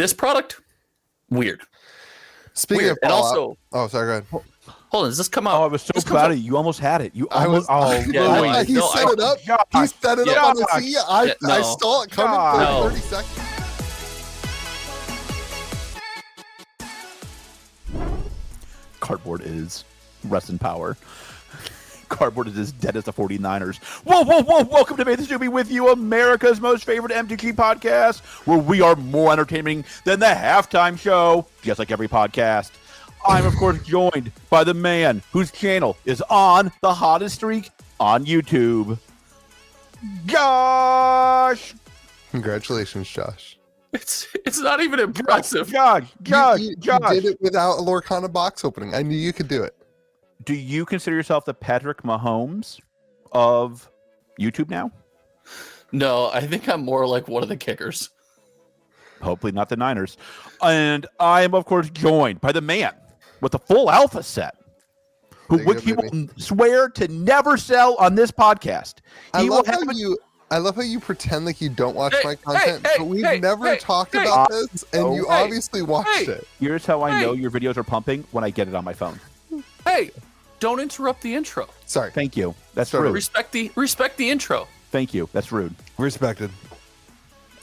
This product, weird. Speaking of and Fallout, also, sorry, go ahead. Hold on, does this come out? Oh, I was so proud of you. You almost had it. You almost. He set it up. He set it up on the tee. I saw it coming for 30 seconds. Cardboard is rest in power. Cardboard is as dead as the 49ers. Whoa, whoa, whoa. Welcome to May the Be With You, America's most favorite MTG podcast, where we are more entertaining than the halftime show, just like every podcast. I'm, of course, joined by the man whose channel is on the hottest streak on YouTube, Josh. Congratulations, Josh. It's not even impressive. Josh. You did it without a Lorcana box opening. I knew you could do it. Do you consider yourself the Patrick Mahomes of YouTube now? No, I think I'm more like one of the kickers. Hopefully not the Niners. And I am, of course, joined by the man with the full alpha set, which he will swear to never sell on this podcast. I love how you pretend like you don't watch my content, but we've never talked about this, and you obviously watched it. Here's how I know your videos are pumping: when I get it on my phone. Hey, don't interrupt the intro. Sorry. Thank you. That's rude. Respect the intro. Thank you. That's rude. Respected.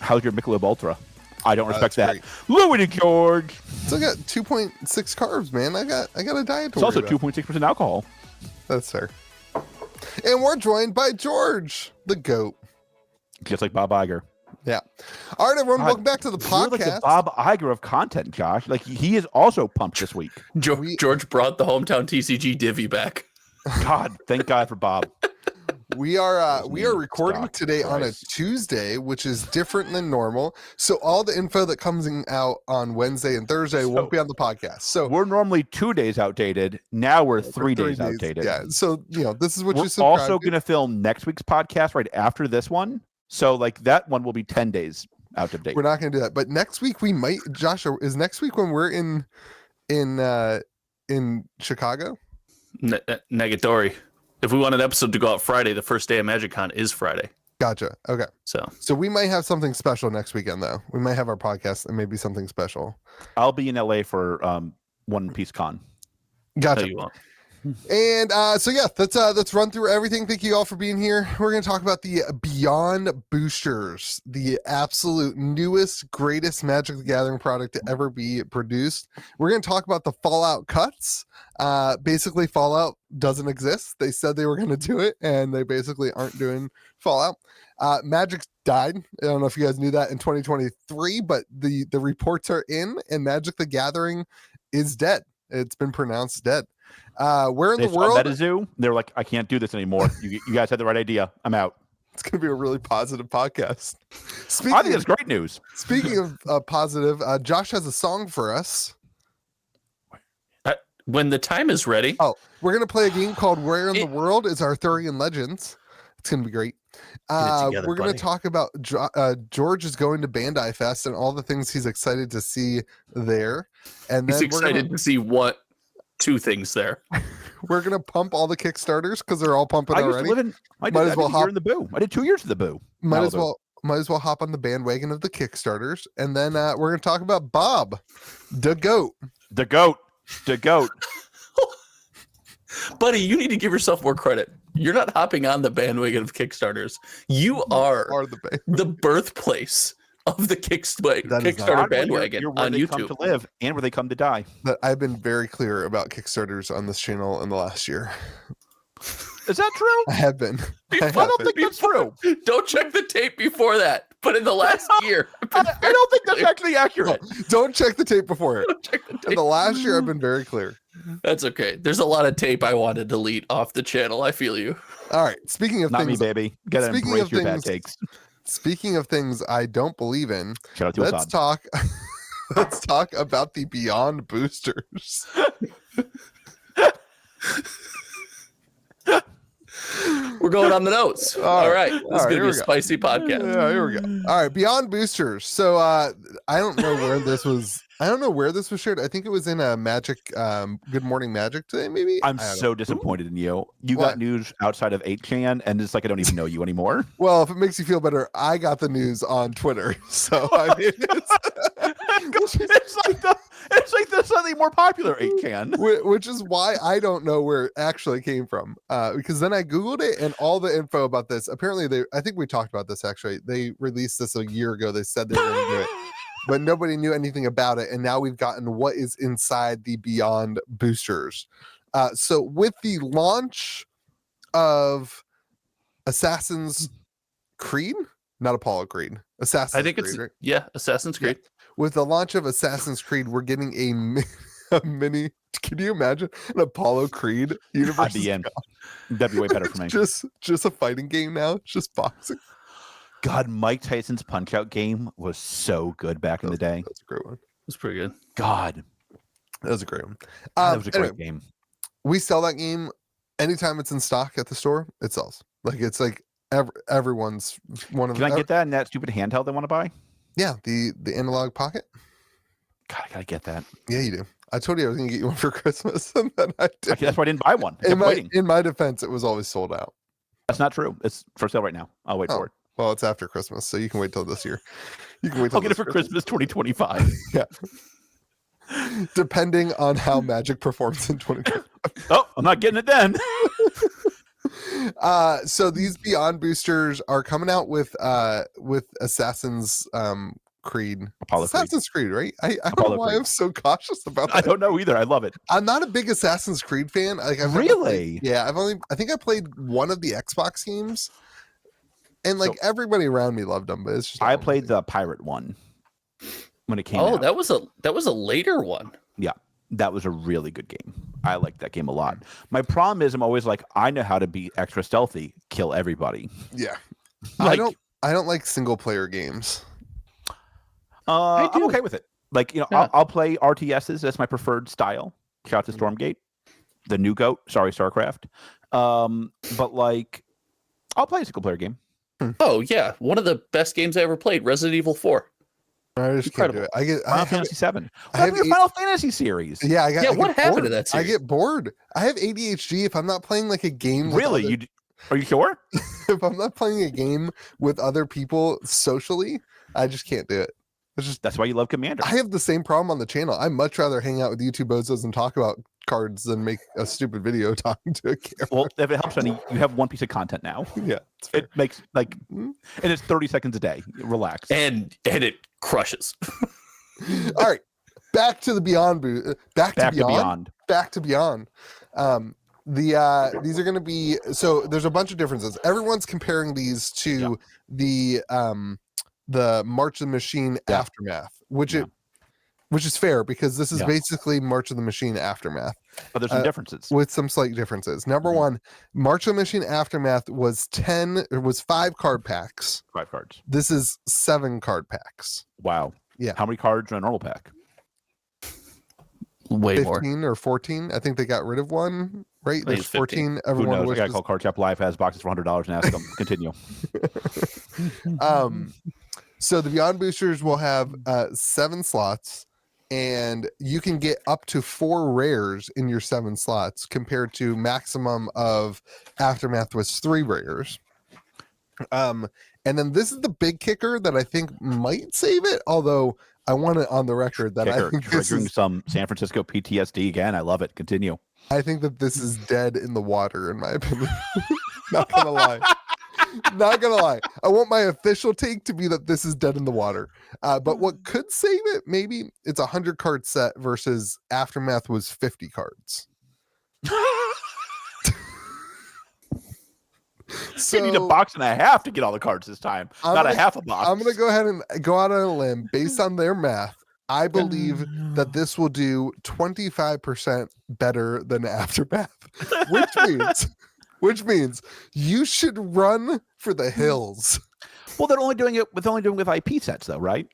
How's your Michelob Ultra? I don't respect that. Great. Louis DeGeorge. Still got 2.6 carbs, man. I got a diet to It's also 2.6% alcohol. That's fair. And we're joined by George, the GOAT. Just like Bob Iger. Yeah. All right, everyone. Welcome back to the podcast. You're like the Bob Iger of content, Josh. Like he is also pumped this week. George brought the hometown TCG divvy back. God, thank God for Bob. We are recording today on a Tuesday, which is different than normal. So all the info that comes out on Wednesday and Thursday won't be on the podcast. So we're normally 2 days outdated. Now we're 3 days outdated. Yeah. So this is what we're you also going to film next week's podcast right after this one. So like that one will be 10 days out of date. We're not going to do that, but next week we might. Josh, is next week when we're in Chicago? Negatory. If we want an episode to go out Friday, the first day of MagicCon is Friday. Gotcha. Okay. So we might have something special next weekend, though. We might have our podcast and maybe something special. I'll be in LA for One Piece Con. Gotcha. No, you won't. And let's run through everything. Thank you all for being here. We're going to talk about the Beyond Boosters, the absolute newest, greatest Magic the Gathering product to ever be produced. We're going to talk about the Fallout cuts. Basically, Fallout doesn't exist. They said they were going to do it, and they basically aren't doing Fallout. Magic died. I don't know if you guys knew that in 2023, but the reports are in, and Magic the Gathering is dead. It's been pronounced dead. Where in the world? MetaZoo, they were like, I can't do this anymore. You guys had the right idea. I'm out. It's going to be a really positive podcast. I think it's great news. Speaking of positive, Josh has a song for us. When the time is ready. Oh, we're going to play a game called Where in the World is Arthurian Legends. It's going to be great. We're going to talk about George is going to Bandai Fest and all the things he's excited to see there. And then he's excited to see what two things there. We're going to pump all the Kickstarters because they're all pumping already. I did in the Boo. I did 2 years of the Boo. Might as well hop on the bandwagon of the Kickstarters. And then we're going to talk about Bob, the GOAT. The GOAT. The GOAT. Buddy, you need to give yourself more credit. You're not hopping on the bandwagon of Kickstarters. You are the birthplace of the Kickstarter bandwagon you're where on they YouTube. come to live and where they come to die. But I've been very clear about Kickstarters on this channel in the last year. Is that true? I have been. I don't think that's true. Don't check the tape before that. But in the last year, I don't think that's actually accurate. No, don't check the tape before it. In the last year, I've been very clear. That's okay. There's a lot of tape I want to delete off the channel. I feel you. All right. Speaking of Not things, me, baby. Gotta embrace your bad takes. Speaking of things I don't believe in, shout out to let's talk. Let's talk about the Beyond Boosters. We're going on the notes. All right. This is going to be a spicy podcast. Yeah, here we go. All right. Beyond Boosters. So I don't know where this was. I don't know where this was shared. I think it was in a Magic, Good Morning Magic today, maybe. I'm so disappointed in you. You got news outside of 8chan, and it's like I don't even know you anymore. Well, if it makes you feel better, I got the news on Twitter. So I mean, more popular, 8can. Which is why I don't know where it actually came from. Because then I Googled it and all the info about this. Apparently, I think we talked about this actually. They released this a year ago. They said they were going to do it, but nobody knew anything about it. And now we've gotten what is inside the Beyond boosters. So with the launch of Assassin's Creed, not Apollo Creed, Assassin's Creed. I think it's right? Assassin's Creed. Yeah. With the launch of Assassin's Creed, we're getting a mini. Can you imagine an Apollo Creed universe? I'd be in. That'd be way better for me. Just a fighting game now. It's just boxing. God, Mike Tyson's Punch Out game was so good back in the day. That's a great one. It was pretty good. God, that was a great one. That was a great game. We sell that game anytime it's in stock at the store. It sells. Like it's like everyone's one of. Can I get that in that stupid handheld they want to buy? Yeah, the analog pocket. God, I gotta get that. Yeah, you do. I told you I was gonna get you one for Christmas, and then I did. Okay, that's why I didn't buy one. In my defense, it was always sold out. That's not true. It's for sale right now. I'll wait for it. Well, it's after Christmas, so you can wait till this year. You can wait. Till I'll get it for Christmas 2025. Yeah. Depending on how Magic performs in 2025. Oh, I'm not getting it then. So these Beyond boosters are coming out with Assassin's Creed. Assassin's Creed, right? I don't know why I'm so cautious about that. I don't know either. I love it. I'm not a big Assassin's Creed fan. Like really? I think I played one of the Xbox games, and like everybody around me loved them, but it's just I played the pirate one when it came out. Oh, that was a later one. Yeah. That was a really good game. I like that game a lot. My problem is I'm always like, I know how to be extra stealthy, kill everybody. Yeah. Like, I don't like single player games. I'm okay with it. Like, I'll play RTSs. That's my preferred style. Shout out to Stormgate, the new GOAT. Sorry, StarCraft. But like, I'll play a single player game. Oh yeah, one of the best games I ever played, Resident Evil 4. I just can't do it. Final Fantasy 7. I have your Final Fantasy series. Yeah, what happened to that series? I get bored. I have ADHD. If I'm not playing like a game, Really? Are you sure? If I'm not playing a game with other people socially, I just can't do it. That's why you love Commander. I have the same problem on the channel. I much rather hang out with YouTube bozos and talk about cards than make a stupid video talking to a camera. Well, if it helps any, you have one piece of content now. Yeah, it makes and it's 30 seconds a day. Relax, and it crushes. All right, back to the Beyond. Back to Beyond. These are going to be there's a bunch of differences. Everyone's comparing these to the March of the Machine Aftermath, which is fair because this is basically March of the Machine Aftermath. But there's some differences. With some slight differences. Number one, March of the Machine Aftermath was 5 card packs. 5 cards. This is 7 card packs. Wow. Yeah. How many cards in a normal pack? Way 15 or 14. I think they got rid of one, right? There's 14. Everyone Who knows? I gotta call Card Shop Live, has boxes for $100 and ask them. Continue. So the Beyond boosters will have 7 slots, and you can get up to 4 rares in your 7 slots compared to maximum of Aftermath was 3 rares. And then this is the big kicker that I think might save it, although I want it on the record that I think this is some San Francisco PTSD again. I love it. Continue. I think that this is dead in the water, in my opinion. Not gonna lie. Not gonna lie. I want my official take to be that this is dead in the water. But what could save it, maybe it's a 100 card set versus Aftermath was 50 cards. So you need a box and a half to get all the cards this time. Not a half a box. I'm gonna go ahead and go out on a limb based on their math. I believe that this will do 25% better than Aftermath, which means you should run for the hills. Well, they're only doing it with IP sets, though, right?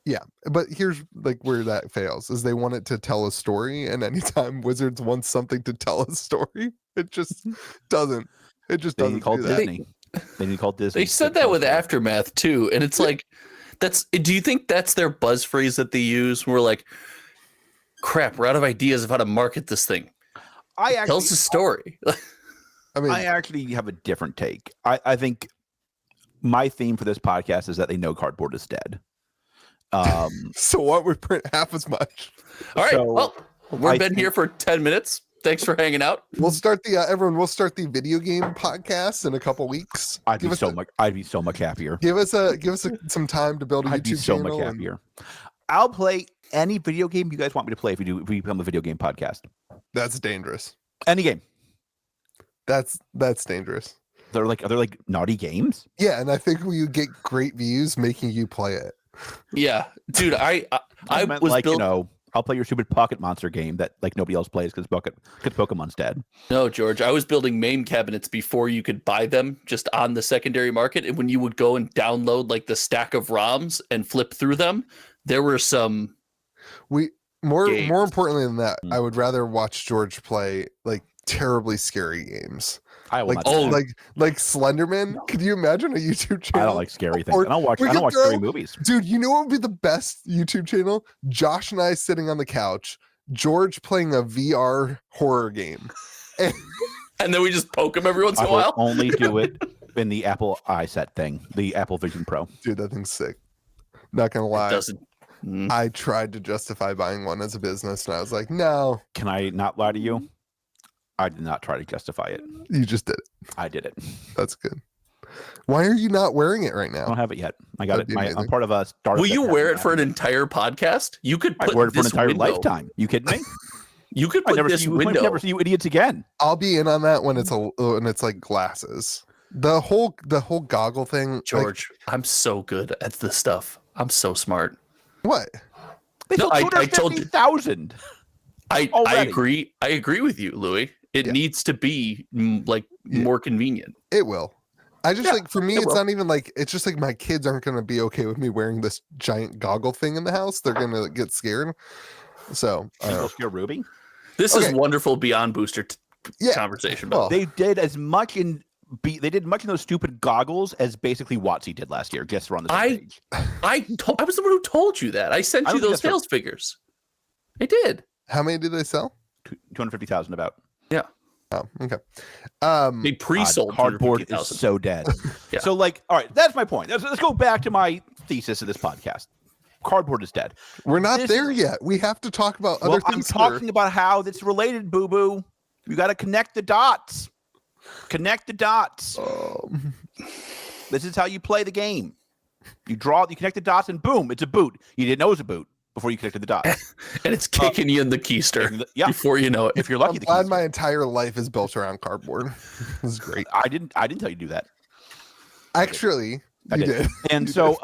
Yeah, but here's like where that fails: is they want it to tell a story, and anytime Wizards wants something to tell a story, it just doesn't. It just doesn't. Disney. They need to call Disney. They said that with Aftermath too, and it's like, do you think that's their buzz phrase that they use? We're like, crap, we're out of ideas of how to market this thing. Tells the story. I actually have a different take. I think my theme for this podcast is that they know cardboard is dead. So what? We print half as much. All right. So, Well, we've been here for 10 minutes. Thanks for hanging out. We'll start the everyone. We'll start the video game podcast in a couple weeks. I'd be so much happier. Give us some time to build a I'd be YouTube so channel. much happier. I'll play any video game you guys want me to play if we become a video game podcast. That's dangerous. Any game. That's dangerous. Are there like naughty games? Yeah, and I think you get great views making you play it. Yeah, dude. I meant was like built. I'll play your stupid Pocket Monster game that like nobody else plays because Pokemon's dead. No, George, I was building MAME cabinets before you could buy them just on the secondary market. And when you would go and download like the stack of ROMs and flip through them, there were some More games. importantly than that, I would rather watch George play like terribly scary games. I will Like not do that. like Slenderman. Could you imagine a YouTube channel? I don't like scary things. Or I don't watch we could scary throw- movies. Dude, you know what would be the best YouTube channel? Josh and I sitting on the couch, George playing a VR horror game. and then we just poke them every once in I a will while. only do it in the Apple iSet thing, the Apple Vision Pro. Dude, that thing's sick. Not gonna It lie. doesn't. I tried to justify buying one as a business, and I was like, no, Can I not lie to you? I did not try to justify it. you just did it. I did it. That's good. Why are you not wearing it right I don't now? have it yet. I got That'd be it. I'm amazing. part of a startup. Will that you has wear it that. for an entire podcast? You could I put wear it for an this entire window- lifetime. You kidding me? You could I put never this see you. window. Never see you idiots again. I'll be in on that when it's like glasses. The whole goggle thing. like, George, I'm so good at this stuff. I'm so smart. what? They No, sold I told you. 250,000. I Already. agree. I agree with you, Louis. It Yeah. needs to be Yeah. more convenient. It will. I just Yeah, like for me, it it's will. not even like it's just like my kids aren't gonna be okay with me wearing this giant goggle thing in the house. They're gonna get scared. So People scare Ruby. This is Okay. wonderful beyond booster yeah. conversation. Well, They did as much they did much in those stupid goggles as basically WotC did last year. Guess we're on the same page. I was the one who told you that. I sent I you don't think those that's right. sales figures. I did. how many did they sell? 250,000 about. Oh, okay. They pre-sold Cardboard is 250,000. so dead. Yeah. So like, all right, that's my point. Let's go back to my thesis of this podcast. Cardboard is dead. We're not This- there yet. We have to talk about Well, other I'm things. that are- talking about how that's related, boo boo. You got to connect the dots. Connect the dots. This is how you play the game. You connect the dots, and boom, it's a boot. You didn't know it was a boot before you connected the dots. And it's kicking you in the keister Yeah. before you know it. If you're I'm lucky, the glad keys- my entire life is built around cardboard. This is great. I didn't tell you to do that. Actually, I you did. did. And so,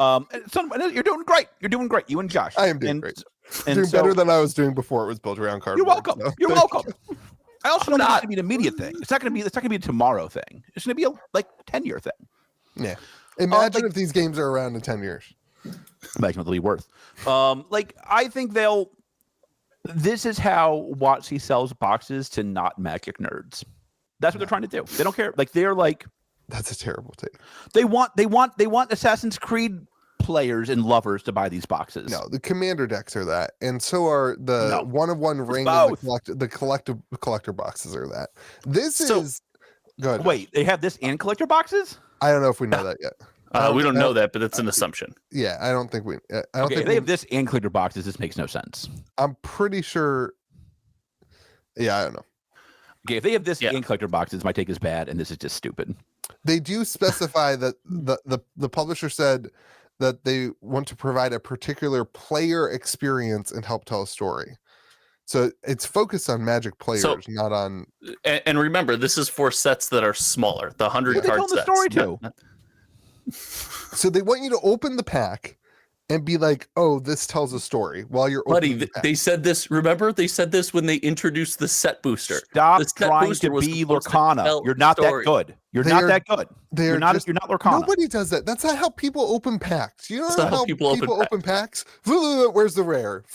you're doing great. You're doing great. You and Josh. I am doing and, great. And Doing so, better than I was doing before it was built around cardboard. You're welcome. so You're thank welcome. I also know it's going to be an immediate thing. It's not going to be a tomorrow thing. It's going to be a 10-year thing. you. Yeah. Imagine like- if these games are around in 10 years. Imagine what they'll be worth. I think this is how WotC sells boxes to not Magic nerds. That's what they're trying to do. They don't care. Like they're like That's a terrible take. they want Assassin's Creed players and lovers to buy these boxes. No, the commander decks are that, and so are the No. one-of-one ring and both. the collector boxes are that. This So- is good. Wait, they have this and collector boxes? I don't know if we know that yet. We don't know that, but it's an assumption. Yeah, I don't think we. I don't Okay, if think they have this and collector boxes. This makes no sense. I'm pretty sure. Yeah, I don't know. Okay, if they have this Yeah. and collector boxes, my take is bad, and this is just stupid. They do specify that the publisher said that they want to provide a particular player experience and help tell a story. So it's focused on Magic players, not on. And remember, this is for sets that are smaller, the 100 What are they card telling the sets. story not- to? not- So they want you to open the pack and be like, "Oh, this tells a story," while you're Buddy, opening the pack. they said this. Remember, they said this when they introduced the set booster. Stop The set trying booster to was be supposed to Lorcana. tell You're not story. that good. You're They not are- that good. They're You're not. just- You're not Lorcana. Nobody does that. That's not how people open packs. You know That's not how how people open packs? Where's the rare?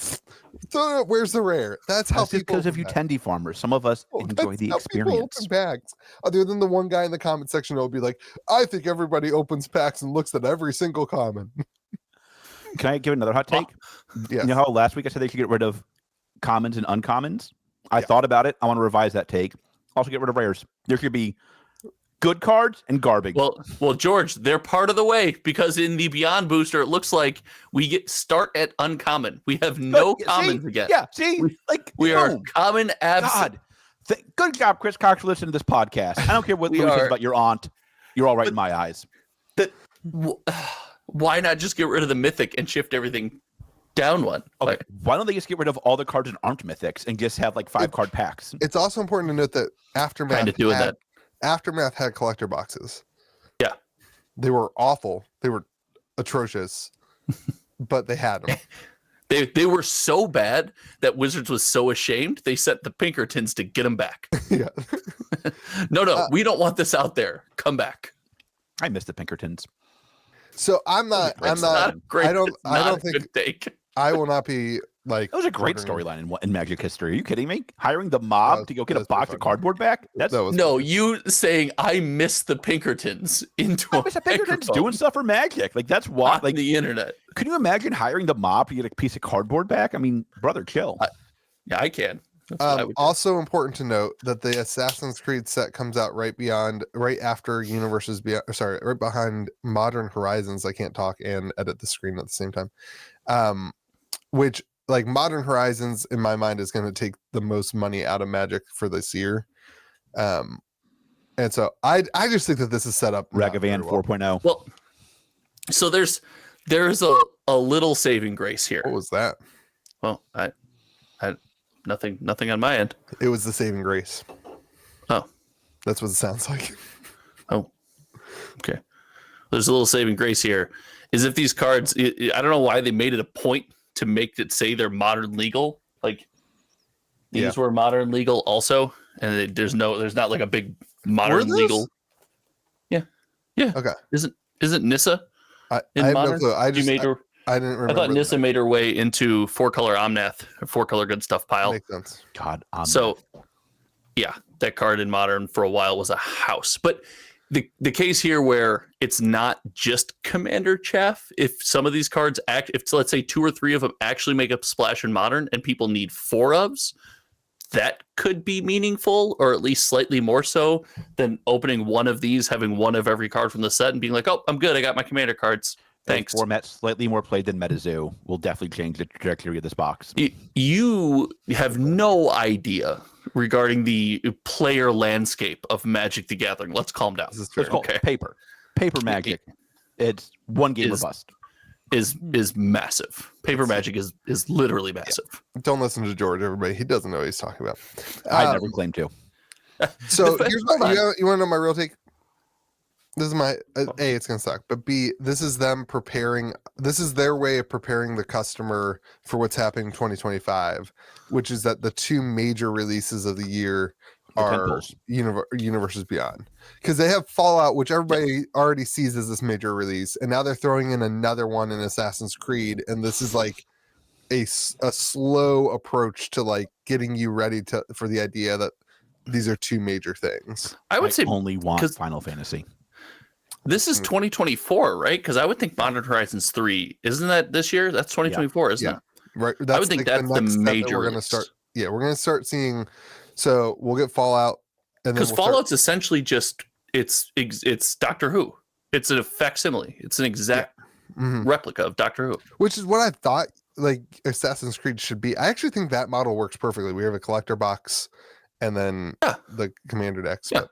Where's the rare? That's how That's just people. because of open you packs. tendy farmers. Some of us Oh, enjoy that's the how people experience. open packs. Other than the one guy in the comment section will be like, "I think everybody opens packs and looks at every single comment." Can I give another hot take? Yes. You know how last week I said they should get rid of commons and uncommons? I Yeah. thought about it. I want to revise that take. Also get rid of rares. There should be good cards and garbage. Well, George, they're part of the way because in the Beyond booster, it looks like we start at uncommon. We have no commons again. Yeah, see, we are common God, good job, Chris Cox, for listening to this podcast. I don't care what Louis says about your aunt. You're all right in my eyes. Why not just get rid of the mythic and shift everything down one? Okay, why don't they just get rid of all the cards that aren't mythics and just have like 5-card packs? It's also important to note that Aftermath had collector boxes. Yeah, they were awful. They were atrocious, but they had them. They were so bad that Wizards was so ashamed they sent the Pinkertons to get them back. Yeah. No, we don't want this out there. Come back. I miss the Pinkertons. So I'm not great. I don't think good take. I will not be like. That was a great storyline in Magic history. Are you kidding me? Hiring the mob to go get a box of cardboard back? You saying I miss the Pinkertons into I miss the Pinkertons doing stuff for Magic. Like that's why. Like the internet. Can you imagine hiring the mob to get a piece of cardboard back? I mean, brother, chill. Yeah, I can. Also important to note that the Assassin's Creed set comes out right after Universes Beyond. Sorry, right behind Modern Horizons. I can't talk and edit the screen at the same time. Which like Modern Horizons in my mind is going to take the most money out of Magic for this year. And so I just think that this is set up Ragavan 4.0. Well, so there's a little saving grace here. What was that? Well, I nothing on my end. It was the saving grace. Oh, that's what it sounds like. Oh, okay. There's a little saving grace here. Is if these cards, I don't know why they made it a point to make it say they're modern legal. Like these were modern legal also, and there's not like a big modern legal. Yeah. Okay. Isn't Nissa? I have no clue. I didn't remember. I thought Nissa made her way into 4-color Omnath, 4-color good stuff pile. Makes sense. God, so yeah, that card in Modern for a while was a house. But the case here where it's not just Commander chaff, if some of these cards if let's say 2 or 3 of them actually make a splash in Modern and people need 4 ofs, that could be meaningful, or at least slightly more so than opening one of these, having one of every card from the set and being like, oh, I'm good, I got my Commander cards. Thanks. Format slightly more played than MetaZoo will definitely change the trajectory of this box. You have no idea regarding the player landscape of Magic the Gathering. Let's calm down. It's called paper Magic. It's one game or bust. Is massive. Paper Magic is literally massive. Yeah. Don't listen to George, everybody. He doesn't know what he's talking about. I never claimed to. So here's you want to know my real take? This is my A, it's gonna suck, but B, this is their way of preparing the customer for what's happening in 2025, which is that the 2 major releases of the year are Universes Beyond, because they have Fallout, which everybody already sees as this major release, and now they're throwing in another one in Assassin's Creed, and this is like a slow approach to like getting you ready for the idea that these are 2 major things. I would say only want Final Fantasy. This is 2024, right? Because I would think Modern Horizons 3, isn't that this year? That's 2024, isn't it? Right. I would think that's the major. We're gonna start. Yeah, we're gonna start seeing. So we'll get Fallout, and because Fallout's essentially just it's Doctor Who. It's a facsimile. It's an exact replica of Doctor Who, which is what I thought like Assassin's Creed should be. I actually think that model works perfectly. We have a collector box, and then the commander decks. Yeah.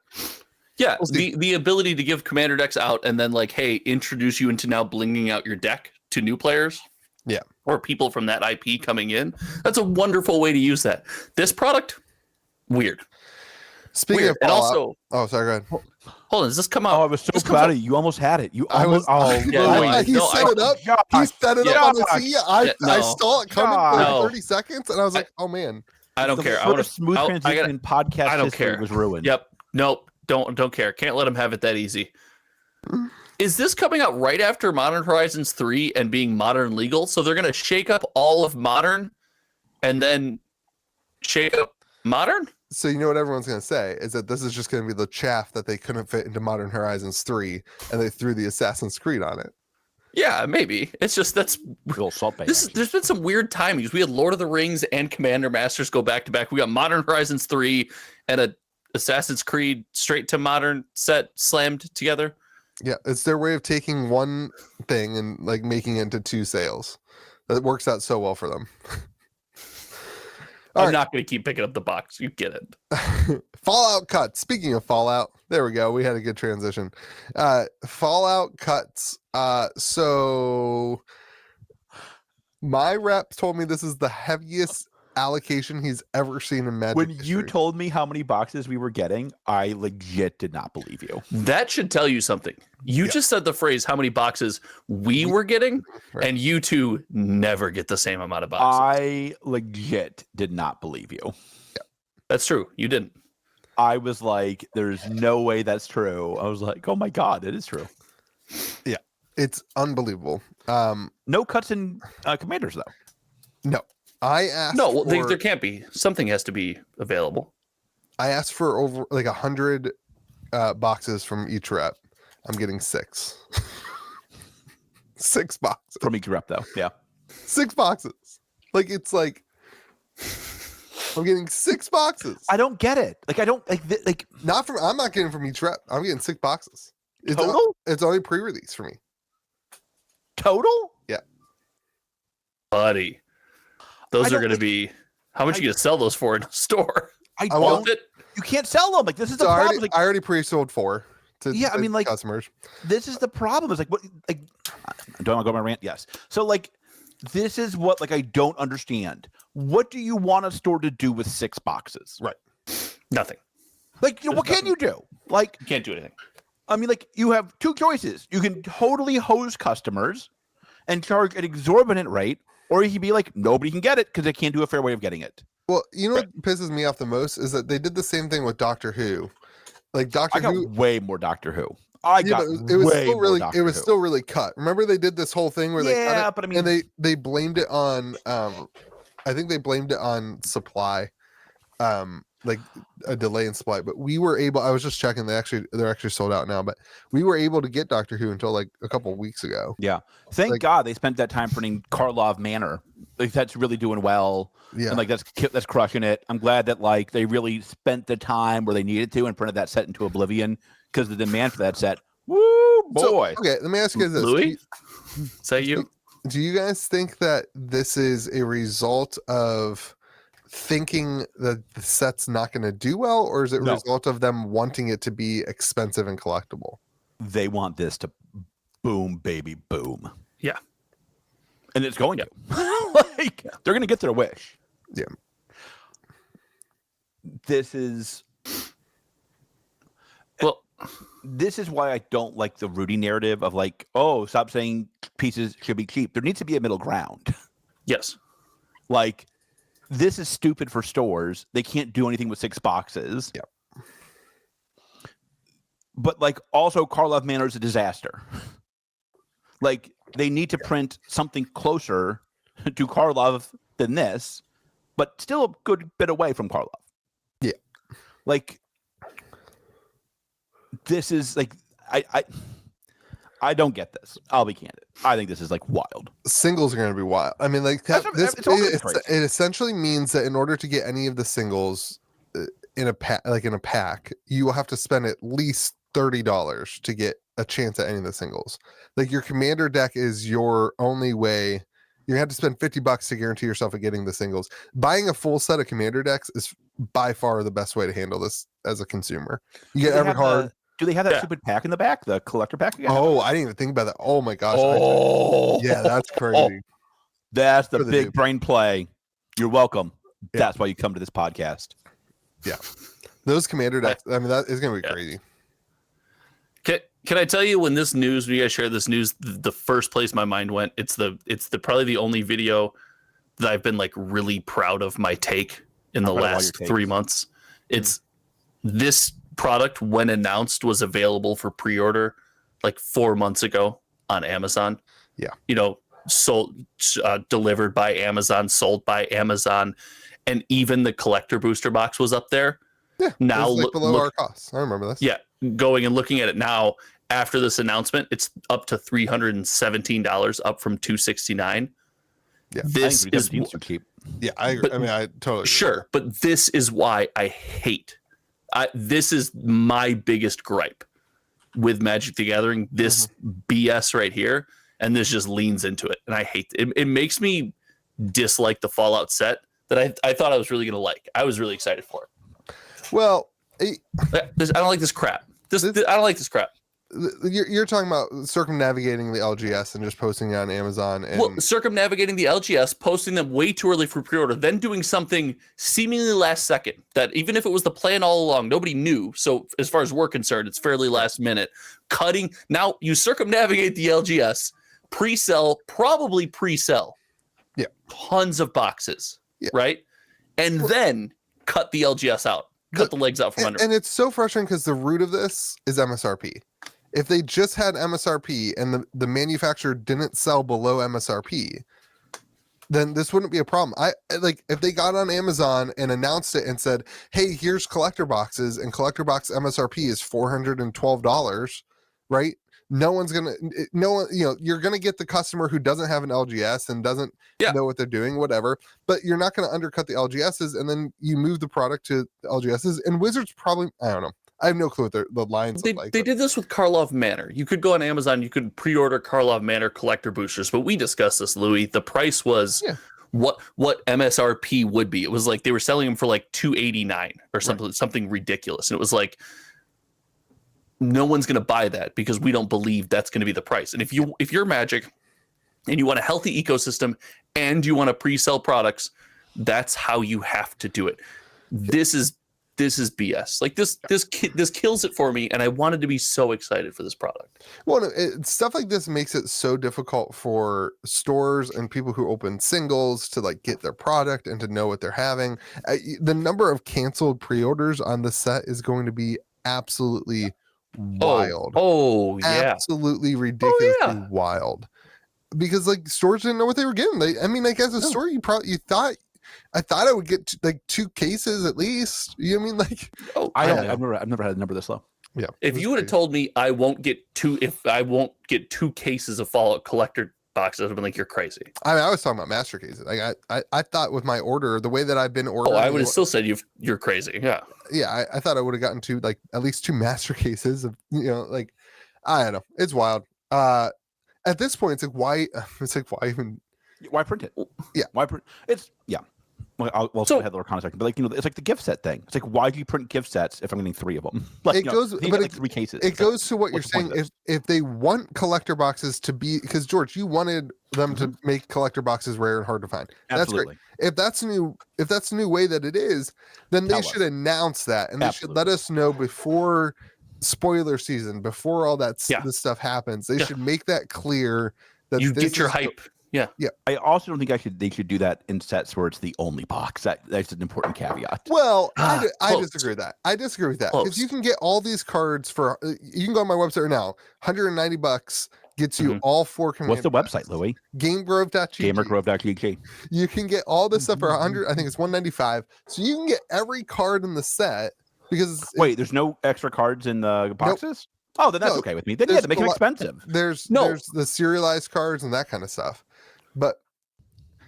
Yeah, the ability to give commander decks out and then like, hey, introduce you into now blinging out your deck to new players. Yeah. Or people from that IP coming in. That's a wonderful way to use that. This product, weird. Speaking of Fallout, and also, sorry, go ahead. Hold on, does this come out? Oh, I was so proud of you. You almost had it. He set it up. He set it up on the tee. I saw it coming for 30 seconds, and I was like, oh man. I don't care. I want a smooth transition in podcast. I don't care. Was ruined. Yep. Nope. Don't care. Can't let them have it that easy. Is this coming out right after Modern Horizons 3 and being Modern legal? So they're going to shake up all of Modern and then shake up Modern? So you know what everyone's going to say is that this is just going to be the chaff that they couldn't fit into Modern Horizons 3 and they threw the Assassin's Creed on it. Yeah, maybe. It's just that's real salt bay. There's been some weird timings. We had Lord of the Rings and Commander Masters go back to back. We got Modern Horizons 3 and a Assassin's Creed straight to modern set slammed together. Yeah, it's their way of taking one thing and like making it into two sales. That works out so well for them. I'm not going to keep picking up the box. You get it. Fallout cuts. Speaking of Fallout, there we go. We had a good transition. Fallout cuts. So my rep told me this is the heaviest allocation he's ever seen in Magic When history. you told me how many boxes we were getting, I legit did not believe you. That should tell you something. You just said the phrase how many boxes we were getting, Right. and you two never get the same amount of boxes. I legit did not believe you. That's true. You didn't. I was like, there's no way that's true. I was like, oh my God, it is true. Yeah, it's unbelievable. No cuts in Commanders, though. No, I asked. No, well, for, there can't be. Something has to be available. I asked for over like 100 boxes from each rep. I'm getting 6. 6 boxes. From each rep, though. Yeah. 6 boxes. Like it's like I'm getting 6 boxes. I don't get it. Like, I don't like. Not from. I'm not getting from each rep. I'm getting 6 boxes. It's Total? It's only pre-release for me. Total? Buddy. Those I are don't going to be, how much are you going to sell those for in a store? I want don't. it. You can't sell them. Like, this is the So problem. Like, I already pre-sold 4 to Yeah, I mean, like, customers. this is the problem. Is like, what? Like, don't I go on my rant? Yes. So, like, this is what like I don't understand. What do you want a store to do with 6 boxes? Right. Nothing. Like, what can you do? Like, You can't do anything. I mean, like, you have 2 choices. You can totally hose customers and charge an exorbitant rate, or you can be like, nobody can get it because they can't do a fair way of getting it. Well, you know what pisses me off the most is that they did the same thing with Doctor Who. Like Doctor I got Who. way more Doctor Who. I got it was way still more really Doctor it was Who. still really cut. Remember they did this whole thing where they cut Yeah, it, but I mean, and they blamed it on I think they blamed it on supply. Like a delay in supply, but we were able. I was just checking; they're actually sold out now. But we were able to get Doctor Who until like a couple of weeks ago. Yeah, thank Like- God they spent that time printing Karlov Manor. Like that's really doing well. Yeah, And like that's crushing it. I'm glad that like they really spent the time where they needed to and printed that set into oblivion because the demand for that set. Woo boy! So, okay, let me ask you guys this: Louis? Is that you? Do you guys think that this is a result of thinking that the set's not going to do well, or is it a No. result of them wanting it to be expensive and collectible? They want this to boom, baby, boom. Yeah. And it's going to. Like they're going to get their wish. Yeah. This is Well, this is why I don't like the Rudy narrative of like, oh, stop saying pieces should be cheap. There needs to be a middle ground. yes. Like, this is stupid for stores. They can't do anything with 6 boxes. Yep. But like, also, Karlov Manor is a disaster. Like, they need to print something closer to Karlov than this, but still a good bit away from Karlov. Yeah. Like, this is like, I don't get this. I'll be candid. I think this is like wild. Singles are going to be wild. I mean, like That's what- it's always crazy. it essentially means that in order to get any of the singles in a pack, you will have to spend at least $30 to get a chance at any of the singles. Like your commander deck is your only way. You have to spend $50 to guarantee yourself of getting the singles. Buying a full set of commander decks is by far the best way to handle this as a consumer. You get every card. Do they have that Yeah. stupid pack in the back? The collector pack? again? Oh, I didn't even think about that. Oh my gosh. Oh, Yeah, that's crazy. That's the For the big noob. brain play. You're welcome. Yeah. That's why you come to this podcast. Those commander decks, I mean, that is going to be Yeah. crazy. Can I tell you when you guys shared this news, the first place my mind went, it's probably the only video that I've been like really proud of my take in the I'm proud of all last your 3 takes. months. It's this product when announced was available for pre-order like 4 months ago on Amazon. Yeah. You know, sold, delivered by Amazon, sold by Amazon, and even the collector booster box was up there. Yeah. Now it's like look, below our costs. I remember this. yeah, going and looking at it now after this announcement, it's up to $317, up from $269. Yeah. This I think is 317 's too cheap. Yeah, I agree. But- I mean, I totally agree. sure, but this is why I hate This is my biggest gripe with Magic the Gathering. This BS right here, and this just leans into it, and I hate it. It makes me dislike the Fallout set that I thought I was really gonna like. I was really excited for it. Well, I don't like this crap. I don't like this crap. You're talking about circumnavigating the LGS and just posting it on Amazon. And Well, circumnavigating the LGS, posting them way too early for pre-order, then doing something seemingly last second that even if it was the plan all along, nobody knew. So as far as we're concerned, it's fairly last minute. Now you circumnavigate the LGS, probably pre-sell. Yeah. Tons of boxes, right? And then cut the LGS out. Cut the legs out from under. And it's so frustrating because the root of this is MSRP. If they just had MSRP and the manufacturer didn't sell below MSRP, then this wouldn't be a problem. Like if they got on Amazon and announced it and said, "Hey, here's collector boxes, and collector box MSRP is $412," right? No one, you're gonna get the customer who doesn't have an LGS and doesn't know what they're doing, whatever. But you're not gonna undercut the LGSs, and then you move the product to the LGSs. And Wizards probably, I don't know. I have no clue what the lines look like. They did this with Karlov Manor. You could go on Amazon, you could pre-order Karlov Manor collector boosters, but we discussed this, Louis. The price was what MSRP would be. It was like they were selling them for like $289 or something ridiculous. And it was like, no one's going to buy that because we don't believe that's going to be the price. And if you're Magic and you want a healthy ecosystem and you want to pre-sell products, that's how you have to do it. This is BS. Like this kills it for me, and I wanted to be so excited for this product. Well, stuff like this makes it so difficult for stores and people who open singles to like get their product and to know what they're having. The number of canceled pre-orders on the set is going to be absolutely wild. Absolutely ridiculously wild. Because like stores didn't know what they were getting. Like as a store, I thought I would get like 2 cases at least. You know what I mean? Like, I've never had a number this low. Yeah. If you would have told me I won't get 2 cases of Fallout collector boxes, I'd have been like, you're crazy. I mean, I was talking about master cases. Like I thought with my order, the way that I've been ordering. I would have still said you're crazy. Yeah. Yeah. I thought I would have gotten at least 2 master cases of, like, I don't know. It's wild. At this point, it's like, why even? Why print it? Yeah. Why print? We'll have the contact, but it's like the gift set thing. It's like, why do you print gift sets if I'm getting 3 of them? Like, but 3 cases. It goes to what you're saying. If they want collector boxes to be, because George, you wanted them to make collector boxes rare and hard to find. Absolutely. That's great. If that's a new way that it is, then they should announce that, and they should let us know before spoiler season, before all that this stuff happens. They should make that clear that you get your hype. Yeah. I also don't think they should do that in sets where it's the only box. That's an important caveat. Well, I disagree with that. I disagree with that. Because you can get all these cards for, you can go on my website right now, $190 gets you all 4 commands. What's the website, Louis? Gamegrove.gg. Gamergrove.gg. You can get all this stuff for 100, I think it's 195. So you can get every card in the set because there's no extra cards in the boxes? Nope. Oh, then that's okay with me. Then they make them expensive. There's the serialized cards and that kind of stuff. But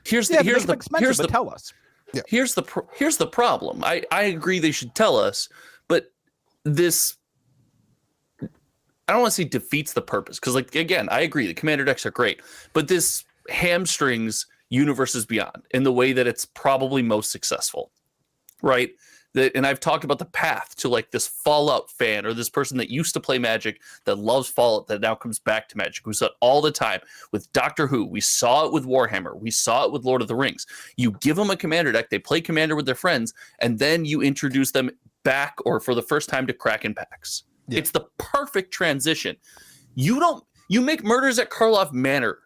here's the tell us. Yeah. Here's the problem. I agree they should tell us, but this, I don't want to say defeats the purpose, because like again, I agree the commander decks are great, but this hamstrings Universes Beyond in the way that it's probably most successful, right? And I've talked about the path to like this Fallout fan or this person that used to play Magic that loves Fallout that now comes back to Magic. We saw it all the time with Doctor Who. We saw it with Warhammer. We saw it with Lord of the Rings. You give them a commander deck, they play commander with their friends, and then you introduce them back or for the first time to Kraken packs. Yeah. It's the perfect transition. You make Murders at Karlov Manor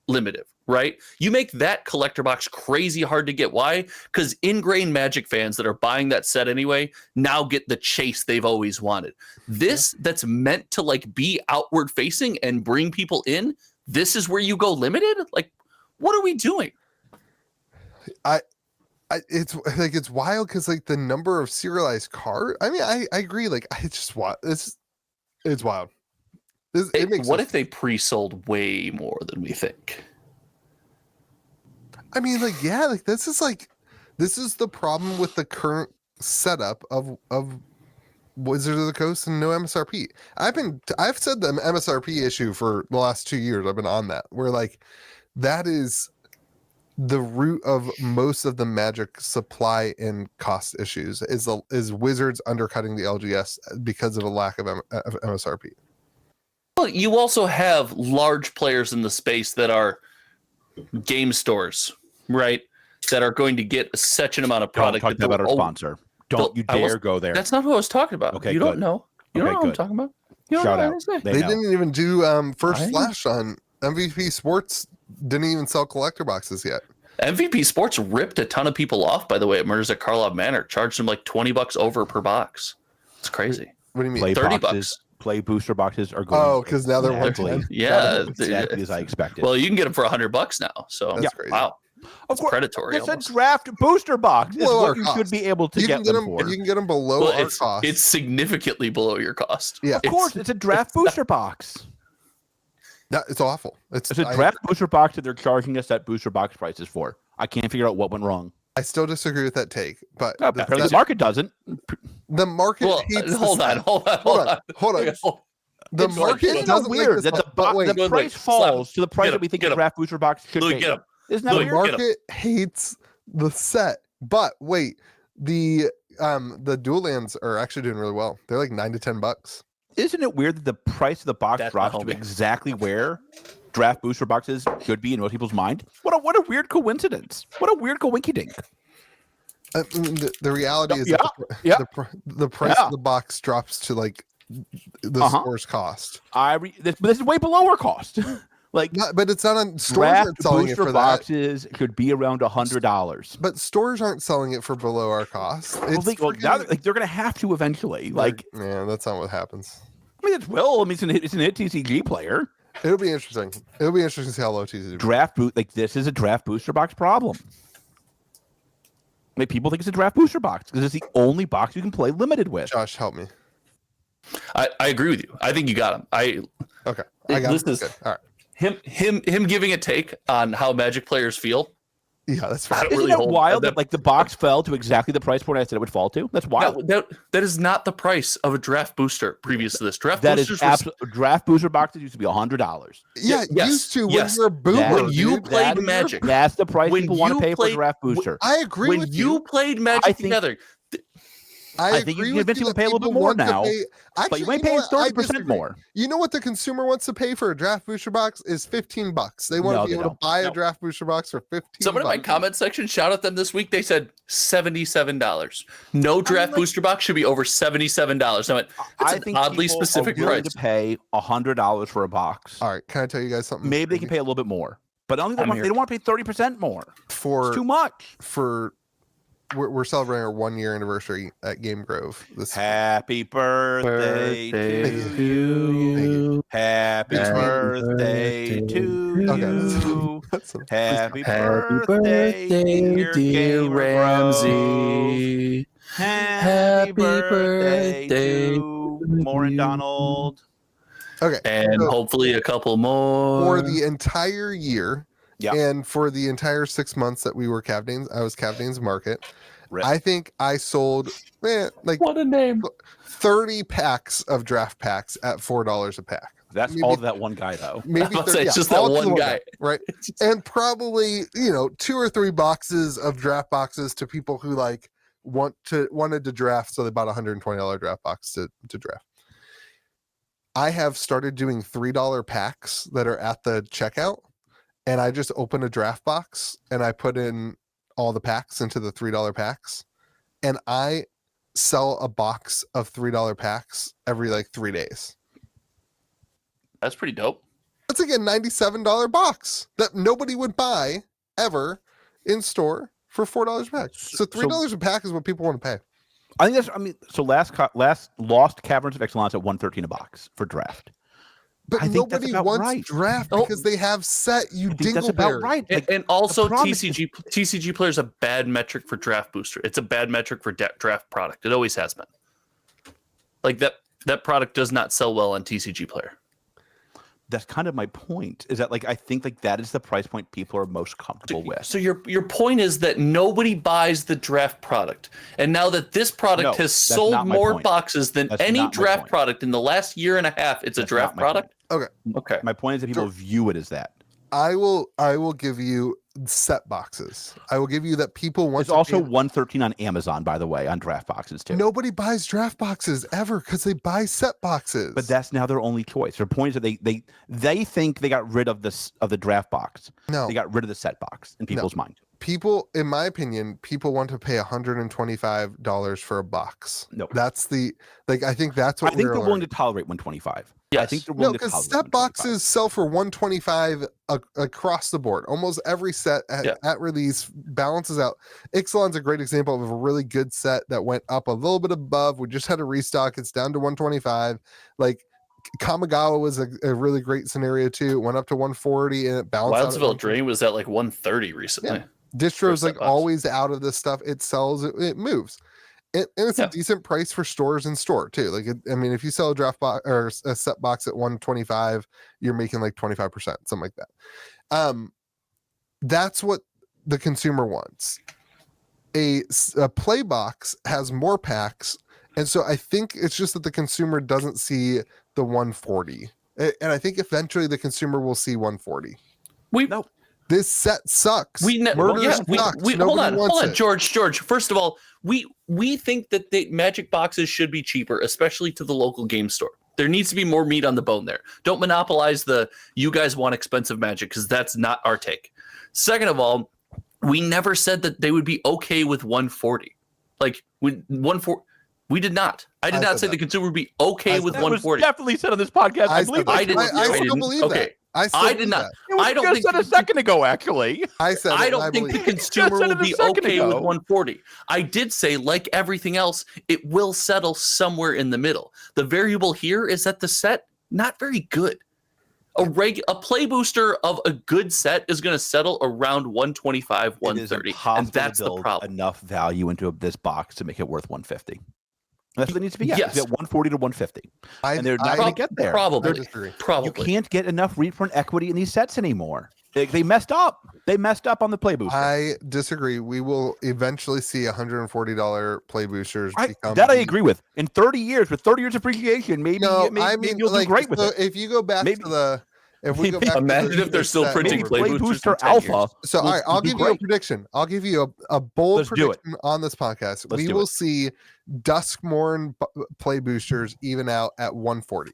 limited, right? You make that collector box crazy hard to get. Why? Because ingrained Magic fans that are buying that set anyway now get the chase they've always wanted. This that's meant to like be outward facing and bring people in, this is where you go limited? Like, what are we doing? It's like, it's wild because like the number of serialized cards. I mean, I agree. Like, it's wild. It's wild. What if they pre-sold way more than we think? I mean, like, yeah, like this is the problem with the current setup of Wizards of the Coast and no MSRP. I've said the MSRP issue for the last 2 years. I've been on that, where like that is the root of most of the Magic supply and cost issues is Wizards undercutting the LGS because of a lack of MSRP. Well, you also have large players in the space that are game stores, right? That are going to get such an amount of Don't product. talk about our sponsor. Don't you dare go there. That's not who I was talking about. Okay, you good. don't know. You don't know what I'm talking about. You don't Shout know out. what I say. They know. didn't even do first flash on MVP Sports. Didn't even sell collector boxes yet. MVP Sports ripped a ton of people off, by the way, at Murders at Karlov Manor. Charged them like $20 over per box. It's crazy. What do you mean? Play $30. boxes, play booster boxes are going. Oh, because now they're exactly, 110. Yeah. exactly as I expected. Well, you can get them for $100 now. So That's crazy. wow. of course, predatory it's almost. a draft booster box. Is Below what our you cost. should be able to You get can get them them. for. You can get them below Well, our cost. it's significantly below your cost. Yeah. Of course, it's a draft booster box. It's awful. It's It's a draft booster box that they're charging us that booster box prices for. I can't figure out what went wrong. I still disagree with that take, but Apparently the market doesn't. the market Well, hates hold the on, set. hold on. Hold on. The It's market Isn't it doesn't weird like that this, the, but wait, the wait, price slap falls to the price Get that him, we think get the him. draft booster box should Louis, be? get him. Isn't that Louis, weird? get him. market hates the set, but wait, the dual lands are actually doing really well. They're like $9 to $10. Isn't it weird that the price of the box That's drops my to homie. exactly where draft booster boxes should be in most people's mind? What a weird coincidence. What a weird coinky dink. The reality is Yeah, that yeah. the price Yeah. of the box drops to like the store's cost. This is way below our cost. Like But it's not on stores draft aren't selling it booster for that. boxes should be around $100. But stores aren't selling it for below our cost. It's Now, they're going to have to eventually. Like, yeah, that's not what happens. I mean, it's an hit TCG player. It'll be interesting. It'll be interesting to see how low TCG. This is a draft booster box problem. Like, people think it's a draft booster box because it's the only box you can play limited with. Josh, help me. I agree with you. I think you got him. Okay, I got This it. is- Good. All right. Him giving a take on how Magic players feel. Yeah, that's I fine. don't Isn't really it hold wild that- that like the box fell to exactly the price point I said it would fall to? That's wild. That is not the price of a draft booster previous to this. Draft That is boosters were absolute. Draft booster boxes used to be $100. Yeah, yes, used to when yes. you're a boomer. That- When you dude. played That- Magic. That's the price When people want to you pay for a played- draft booster. I agree when with you played Magic think- together. I think you can convince people to pay a little bit more now, but you might pay 30% more. You know what the consumer wants to pay for a draft booster box is $15. They want No, to be they able to don't. buy a No. draft booster box for $15. Someone in my comment section shout at them this week. They said $77. No draft booster box should be over $77. I went, that's I an think oddly people specific are willing price. to pay $100 for a box. All right, can I tell you guys something? Maybe they can pay a little bit more, but I don't think I'm they here. don't want to pay 30% more. It's for too much. we're celebrating our 1 year anniversary at Game Grove. This Happy birthday to you. Happy Between- birthday to Okay, you. that's Happy Happy birthday, birthday, dear Ramsey. Happy birthday to Morin Donald. okay. Eh. And so hopefully a couple more. for the entire year, Yeah. and for the entire 6 months that we were I was Cavdane's Market. Rip. I think I sold like What a name. 30 packs of draft packs at $4 a pack. That's maybe- all that one guy though. Maybe I'll say it's just that all to the one guy. right? And probably 2 or 3 boxes of draft boxes to people who like wanted to draft, so they bought a $120 draft box to draft. I have started doing $3 packs that are at the checkout, and I just open a draft box and I put in all the packs into the $3 packs, and I sell a box of $3 packs every like 3 days. That's pretty dope. That's like a $97 box that nobody would buy ever in store for $4 a pack. So $3 a pack is what people want to pay. I think so last Lost Caverns of Excellence at $113 a box for draft. But I think that's nobody about wants right. draft Oh. because they have set you I think that's about right. Like, And also problem is- TCG player is a bad metric for draft booster. It's a bad metric for draft product. It always has been. Like that product does not sell well on TCG player. that's kind of my point. Is that like I think like that is the price point people are most comfortable with. So your point is that nobody buys the draft product, and now that this product has sold more boxes than any draft product in the last year and a half, it's a draft product. Okay. My point is that people view it as that. I will give you set boxes. I will give you that people want. It's also $113 on Amazon, by the way, on draft boxes too. Nobody buys draft boxes ever because they buy set boxes. But that's now their only choice. Their point is that they think they got rid of the draft box. No, they got rid of the set box in people's mind. People, in my opinion, people want to pay $125 for a box. No, that's I think that's what I think they're willing to tolerate $125. Yes. I think they're willing to tolerate. Because set boxes sell for $125 across the board. Almost every set at release balances out. Ixalan's a great example of a really good set that went up a little bit above. We just had a restock. It's down to $125. Like Kamigawa was a really great scenario too. It went up to $140 and it balanced. Wildsville Dream was at like $130 recently. Yeah. Distro's like always out of this stuff. It sells, it moves. And it's a decent price for stores in store too. Like, I mean, if you sell a draft box or a set box at $125, you're making like 25%, something like that. That's what the consumer wants. A play box has more packs, and so I think it's just that the consumer doesn't see the 140, and I think eventually the consumer will see 140. This set sucks. Hold on, George. First of all, we think that the Magic boxes should be cheaper, especially to the local game store. There needs to be more meat on the bone there. Don't monopolize you guys want expensive Magic, because that's not our take. Second of all, we never said that they would be okay with 140. Like with 140. We did not. I did not say the consumer would be okay with 140. Was definitely said on this podcast. I believe I still believe that. I did not. I don't think a second ago, actually. I said I don't think the consumer will be okay with 140. I did say, like everything else, it will settle somewhere in the middle. The variable here is that the set not very good. A play booster of a good set is going to settle around 125, 130, and that's the problem. Enough value into this box to make it worth 150. That's what it needs to be. Yeah, yes. Get 140 to 150, and they're not going to get there. Probably. You can't get enough reprint equity in these sets anymore. They messed up. They messed up on the play booster. I disagree. We will eventually see $140 play boosters. That I agree with. In 30 years, with 30 years of appreciation, maybe you'll do great with it. If you go back to the imagine if they're still printing play booster alpha. So all right, I'll give you a prediction. I'll give you a bold prediction on this podcast. We will see Duskmorn play boosters even out at 140.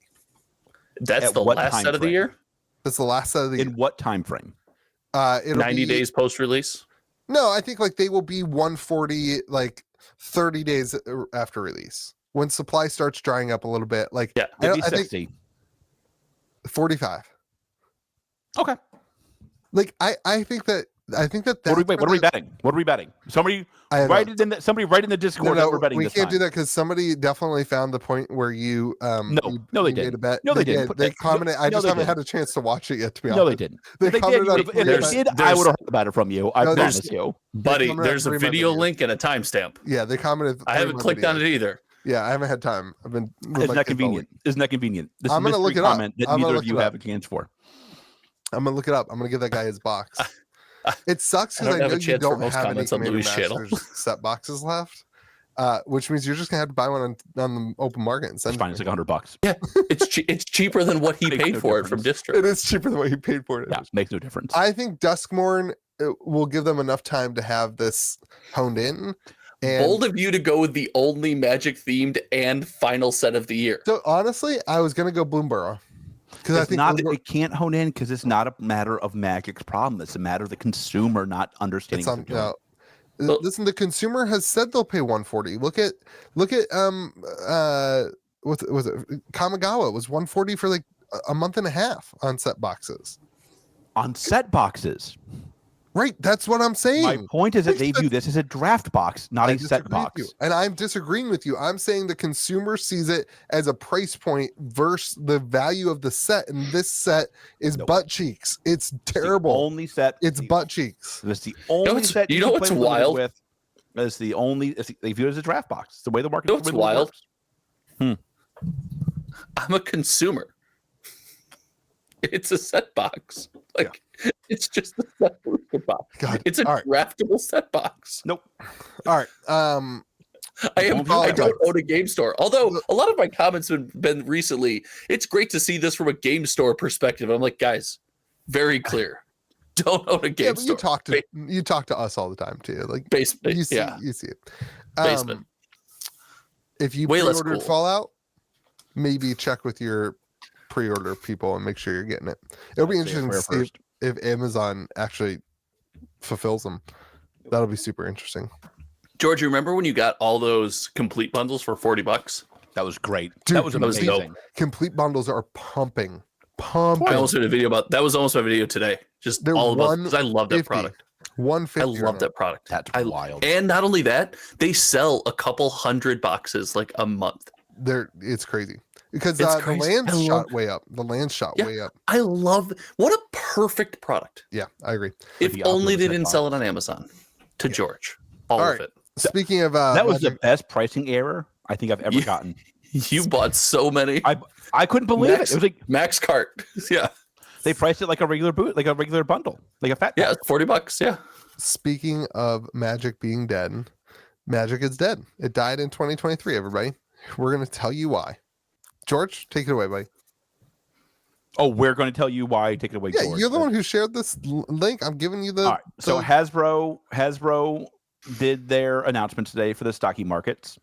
That's the last set of the year? That's the last set of the year. In what time frame? 90 days post-release? No, I think like they will be 140 like 30 days after release. When supply starts drying up a little bit. Like maybe 60. Think 45. Okay. Like I think that what are we betting? What are we betting? Somebody write in the Discord that we're betting. We can't do that because somebody definitely found the point where you no they didn't. Made a bet. No they didn't. They commented. I just haven't had a chance to watch it yet, to be honest. No they didn't. They commented. If they did, I would have heard about it from you. I promise you, buddy. There's a video link and a timestamp. Yeah, they commented. I haven't clicked on it either. Yeah, I haven't had time. I've been. Isn't that convenient? Isn't that convenient? This I'm gonna look it up. That neither of you have a chance for. I'm gonna look it up. I'm gonna give that guy his box. It sucks because I know you don't have any Commander Masters set boxes left, which means you're just gonna have to buy one on the open market. And it's fine. It's like $100. Yeah, it's cheaper than what he paid for it from Distro. It is cheaper than what he paid for it. Yeah, makes no difference. I think Duskmorn will give them enough time to have this honed in. And bold of you to go with the only Magic themed and final set of the year. So honestly, I was gonna go Bloomborough. Because I think it can't hone in because it's not a matter of Magic's problem. It's a matter of the consumer not understanding. Listen, the consumer has said they'll pay 140. Look at what was it? Kamigawa was 140 for like a month and a half on set boxes. On set boxes. Right, that's what I'm saying. My point is that they view this as a draft box, not a set box. And I'm disagreeing with you. I'm saying the consumer sees it as a price point versus the value of the set, and this set is butt cheeks. It's terrible. The only set. It's butt cheeks. It's the only set. You know what's wild? With. It's the only. They view it as a draft box. It's the way the market. You know what's wild? I'm a consumer. It's a set box. Like it's just a set booster box. God. It's a draftable set box. Nope. All right. I don't own a game store. Although a lot of my comments have been recently, it's great to see this from a game store perspective. I'm like, guys, very clear. Don't own a game store. You talk to us all the time too. Like basement. You see it. Basement. If you pre-ordered Fallout, maybe check with your pre-order people and make sure you're getting it. It'll be interesting to see if Amazon actually fulfills them. That'll be super interesting. George, you remember when you got all those complete bundles for $40? That was great. Dude, that was amazing. Complete bundles are pumping. I almost did a video about that. Was almost my video today. Just They're all about because I love that product. 150. I love that product. That's wild. And not only that, they sell a couple hundred boxes like a month. It's crazy because It's the crazy. land shot way up. The land shot way up. I love what a perfect product. Yeah, I agree. If only they didn't sell it on Amazon to George. All of it. Speaking of that was the best pricing error I think I've ever gotten. You bought so many. I couldn't believe it. It was like Max Cart. Yeah. They priced it like a regular like a regular bundle, like a fat. Yeah, $40. Yeah. Speaking of Magic being dead, Magic is dead. It died in 2023. Everybody, we're gonna tell you why. George, take it away, buddy. Oh, we're going to tell you why. Take it away. Yeah, George. you're the one who shared this link. I'm giving you the. All right. So Hasbro did their announcement today for the stocky markets.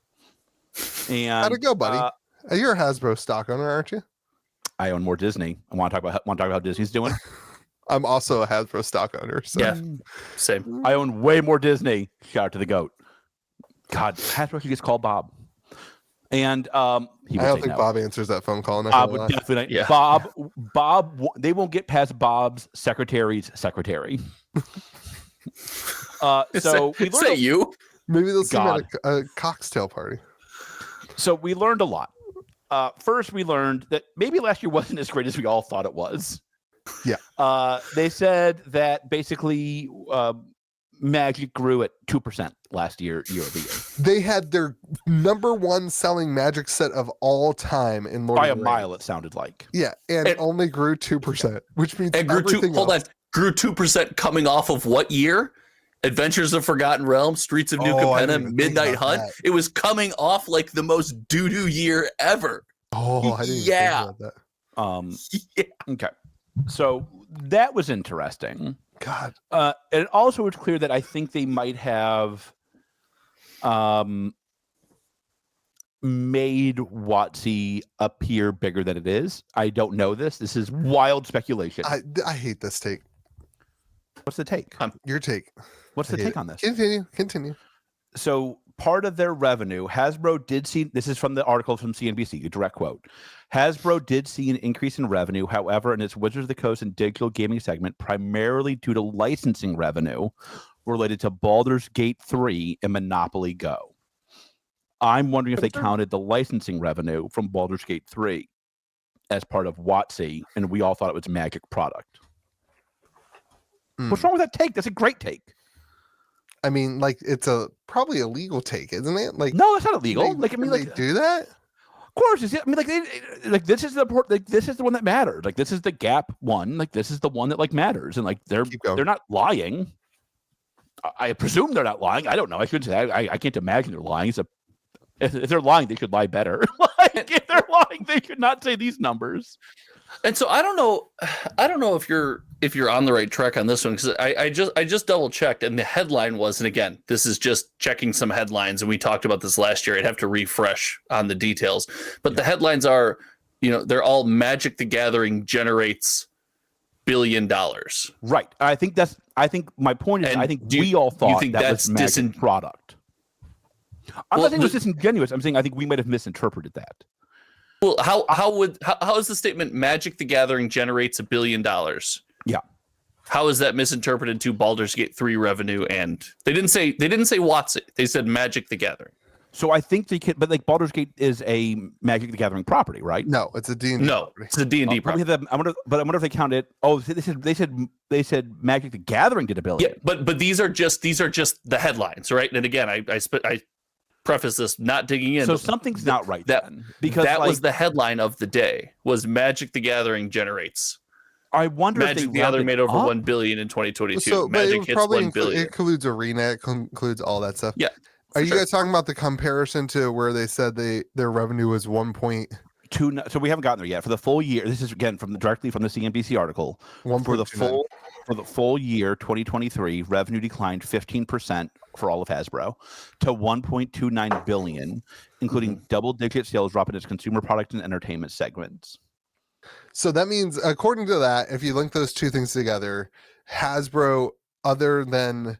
And how'd it go, buddy? You're a Hasbro stock owner, aren't you? I own more Disney. I want to talk about how Disney's doing. I'm also a Hasbro stock owner. So. Yeah, same. I own way more Disney. Shout out to the GOAT. God, Hasbro should just call Bob. And I don't think Bob answers that phone call. Bob would definitely. Yeah. Bob. They won't get past Bob's secretary's secretary. So we learned you. Maybe they'll see him at a cocktail party. So we learned a lot. First, we learned that maybe last year wasn't as great as we all thought it was. Yeah. They said that basically Magic grew at 2% last year over year. They had their #1 selling Magic set of all time in Lord by of a the mile. Rings. It sounded like. Yeah, and it only grew 2%, which means grew 2% coming off of what year? Adventures of Forgotten Realms, Streets of New Capenna, Midnight Hunt. It was coming off like the most doo-doo year ever. Oh, I didn't think about that. Yeah. Okay. So that was interesting. God. And it also was clear that I think they might have made WotC appear bigger than it is. I don't know this. This is wild speculation. I hate this take. What's the take? Your take. What's the take on this? Continue. So part of their revenue, Hasbro did see, this is from the article from CNBC, a direct quote. Hasbro did see an increase in revenue, however, in its Wizards of the Coast and digital gaming segment, primarily due to licensing revenue related to Baldur's Gate 3 and Monopoly Go. I'm wondering if they counted the licensing revenue from Baldur's Gate 3 as part of WotC, and we all thought it was a Magic product. What's wrong with that take? That's a great take. I mean, like, it's probably a legal take, isn't it? Like, no, it's not illegal. They do that. Of course, I mean, this is the one that matters. Like, this is the gap one. Like, this is the one that matters, and they're not lying. I presume they're not lying. I don't know. I shouldn't say. I can't imagine they're lying. If they're lying, they should lie better. If they're lying, they should not say these numbers. And so I don't know if you're on the right track on this one, because I just double checked, and the headline was, and again, this is just checking some headlines, and we talked about this last year. I'd have to refresh on the details, but the headlines are, they're all Magic the Gathering generates $1 billion. Right. I think my point is, and I think we all thought that was Magic's product. I'm not saying it was disingenuous. I'm saying I think we might have misinterpreted that. Well, how is the statement Magic the Gathering generates $1 billion? Yeah. How is that misinterpreted to Baldur's Gate 3 revenue? And they didn't say WotC. They said Magic the Gathering. So I think they can, but Baldur's Gate is a Magic the Gathering property, right? No, it's a D&D. No, it's a D&D property. I wonder if they counted. Oh, they said Magic the Gathering did $1 billion. Yeah, but these are just the headlines, right? And again, I preface this not digging in. So something's not right then, because that was the headline of the day, was Magic the Gathering generates I wonder if Magic they the Gathering made over up? 1 billion in 2022. So, but Magic it hits probably 1 billion. it includes arena, it includes all that stuff. Yeah. Are you sure. guys talking about the comparison to where they said their revenue was 1.2? So we haven't gotten there yet. For the full year, this is again directly from the CNBC article. For the full year 2023, revenue declined 15% for all of Hasbro to 1.29 billion, including double-digit sales drop in its consumer product and entertainment segments. So that means, according to that, if you link those two things together, Hasbro, other than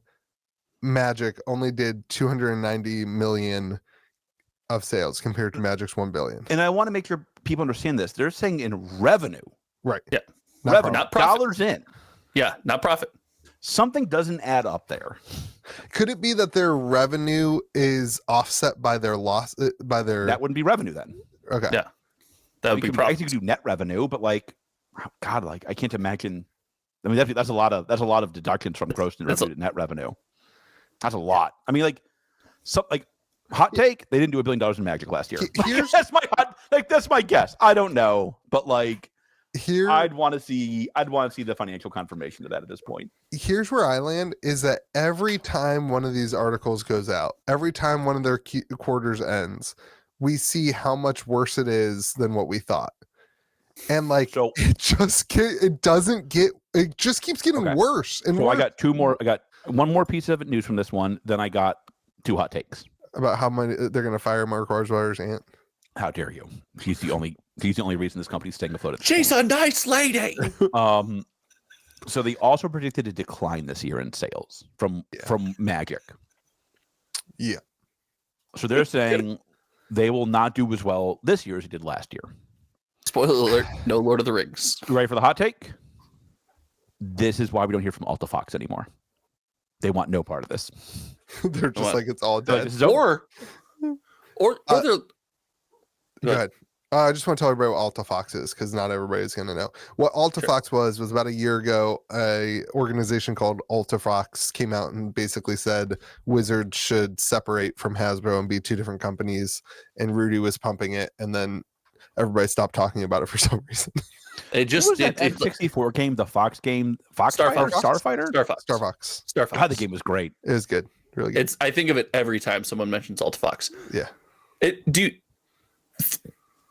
Magic, only did 290 million of sales compared to Magic's 1 billion. And I want to make sure people understand this. They're saying in revenue. Right. Yeah. Revenue, not profit. dollars in. Yeah, not profit. Something doesn't add up there. Could it be that their revenue is offset by their loss? That wouldn't be revenue then. Okay. Yeah. That would be I profit. think you do net revenue, but like, God, like I can't imagine. I mean, that's a lot of deductions from gross revenue to net revenue. That's a lot. I mean, hot take, they didn't do $1 billion in Magic last year. That's my guess. I don't know, but like I'd want to see the financial confirmation of that at this point. Here's where I land is that every time one of these articles goes out, every time one of their quarters ends, we see how much worse it is than what we thought. And it just keeps getting worse and worse. I got one more piece of news from this one. Then I got 2 hot takes about how many they're going to fire Mark Warsweiler's aunt. How dare you? He's the only reason this company's staying afloat. She's a nice lady. So they also predicted a decline this year in sales from Magic. Yeah. So they're saying they will not do as well this year as they did last year. Spoiler alert, no Lord of the Rings. You ready for the hot take? This is why we don't hear from Alta Fox anymore. They want no part of this. They're just like, it's all dead. Or they're... Go ahead. I just want to tell everybody what Alta Fox is because not everybody's going to know. What Alta Fox was about a year ago, a organization called Alta Fox came out and basically said Wizards should separate from Hasbro and be 2 different companies. And Rudy was pumping it, and then everybody stopped talking about it for some reason. It just that N64 game, the Fox game, Starfighter. Starfox. God, the game was great. It was good, really good. I think of it every time someone mentions Alta Fox. Yeah.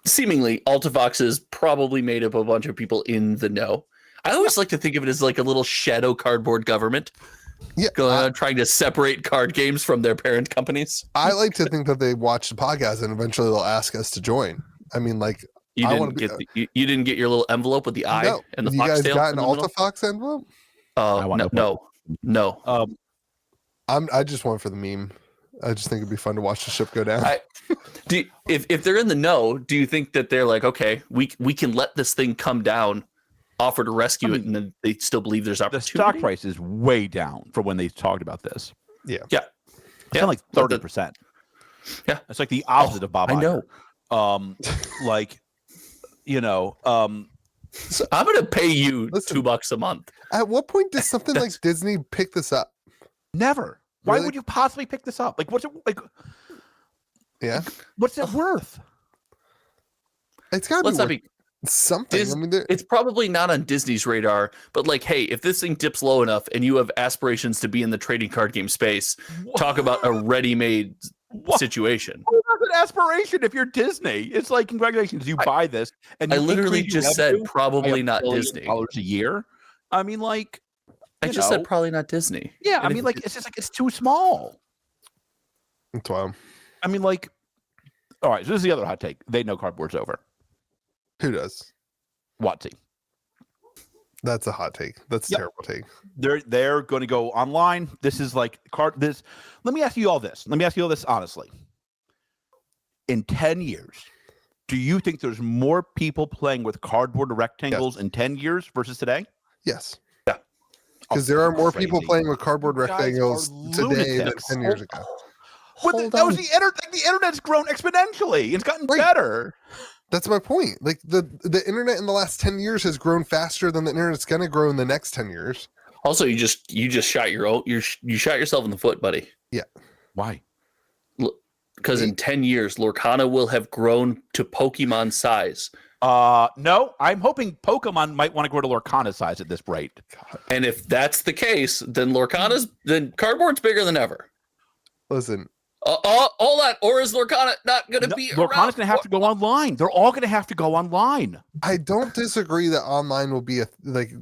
Seemingly, Alta Fox is probably made up of a bunch of people in the know. I always like to think of it as like a little shadow cardboard government. Yeah, trying to separate card games from their parent companies. I like to think that they watch the podcast and eventually they'll ask us to join. I mean, like, you didn't get your little envelope with the eye and the you fox guys tail. Got an Alta Fox envelope? No. I just want for the meme. I just think it'd be fun to watch the ship go down. If they're in the know, do you think that they're like, okay, we can let this thing come down, offer to rescue it, and then they still believe there's opportunity? The stock price is way down from when they talked about this. Yeah. It's like 30%. Yeah. It's like the opposite of Bob Iger. I know. So I'm going to pay you $2 a month. At what point does something like Disney pick this up? Never. Why would you possibly pick this up? Like, what's it like? Yeah. What's it worth? It's got to be something. It's probably not on Disney's radar, but like, hey, if this thing dips low enough and you have aspirations to be in the trading card game space, talk about a ready-made situation. That's an aspiration if you're Disney. It's like, congratulations, you buy this. And I literally just said probably not Disney. $1 billion a year. I mean, like, I just said probably not Disney. Yeah, I mean, like, it's just like it's too small. That's wild. I mean, like, all right, so this is the other hot take. They know cardboard's over. Who does? WotC. That's a hot take. That's a terrible take. They're going to go online. This is like this. Let me ask you all this. Honestly. In 10 years, do you think there's more people playing with cardboard rectangles in 10 years versus today? Yes. Yeah. Because there are more people playing with cardboard rectangles today than 10 years ago. That was the internet. The internet's grown exponentially. It's gotten better. That's my point. Like the internet in the last 10 years has grown faster than the internet's going to grow in the next 10 years. Also, you just shot you shot yourself in the foot, buddy. Yeah. Why? Because in 10 years, Lorcana will have grown to Pokemon size. No, I'm hoping Pokemon might want to grow to Lorcana size at this rate. And if that's the case, then cardboard's bigger than ever. Listen, All that, or is Lorcana not going to be around? Lorcana's going to have to go online. They're all going to have to go online. I don't disagree that online will be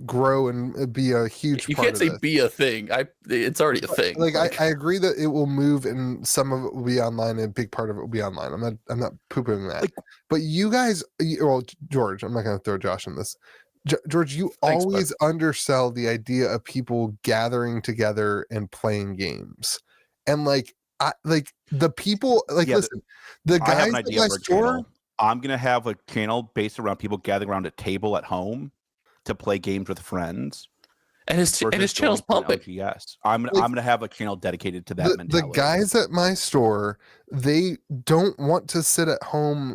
grow and be a huge. You part can't of say this. be a thing. It's already a thing. I agree that it will move, and some of it will be online, and a big part of it will be online. I'm not poo-pooing that. But you guys, well, George, I'm not going to throw Josh in this. George, you Thanks, always undersell the idea of people gathering together and playing games, and the people listen, the I have guys an at idea my for a store. channel. I'm going to have a channel based around people gathering around a table at home to play games with friends. And his channel's pumping. Yes, I'm going to have a channel dedicated to that mentality. The guys at my store, they don't want to sit at home.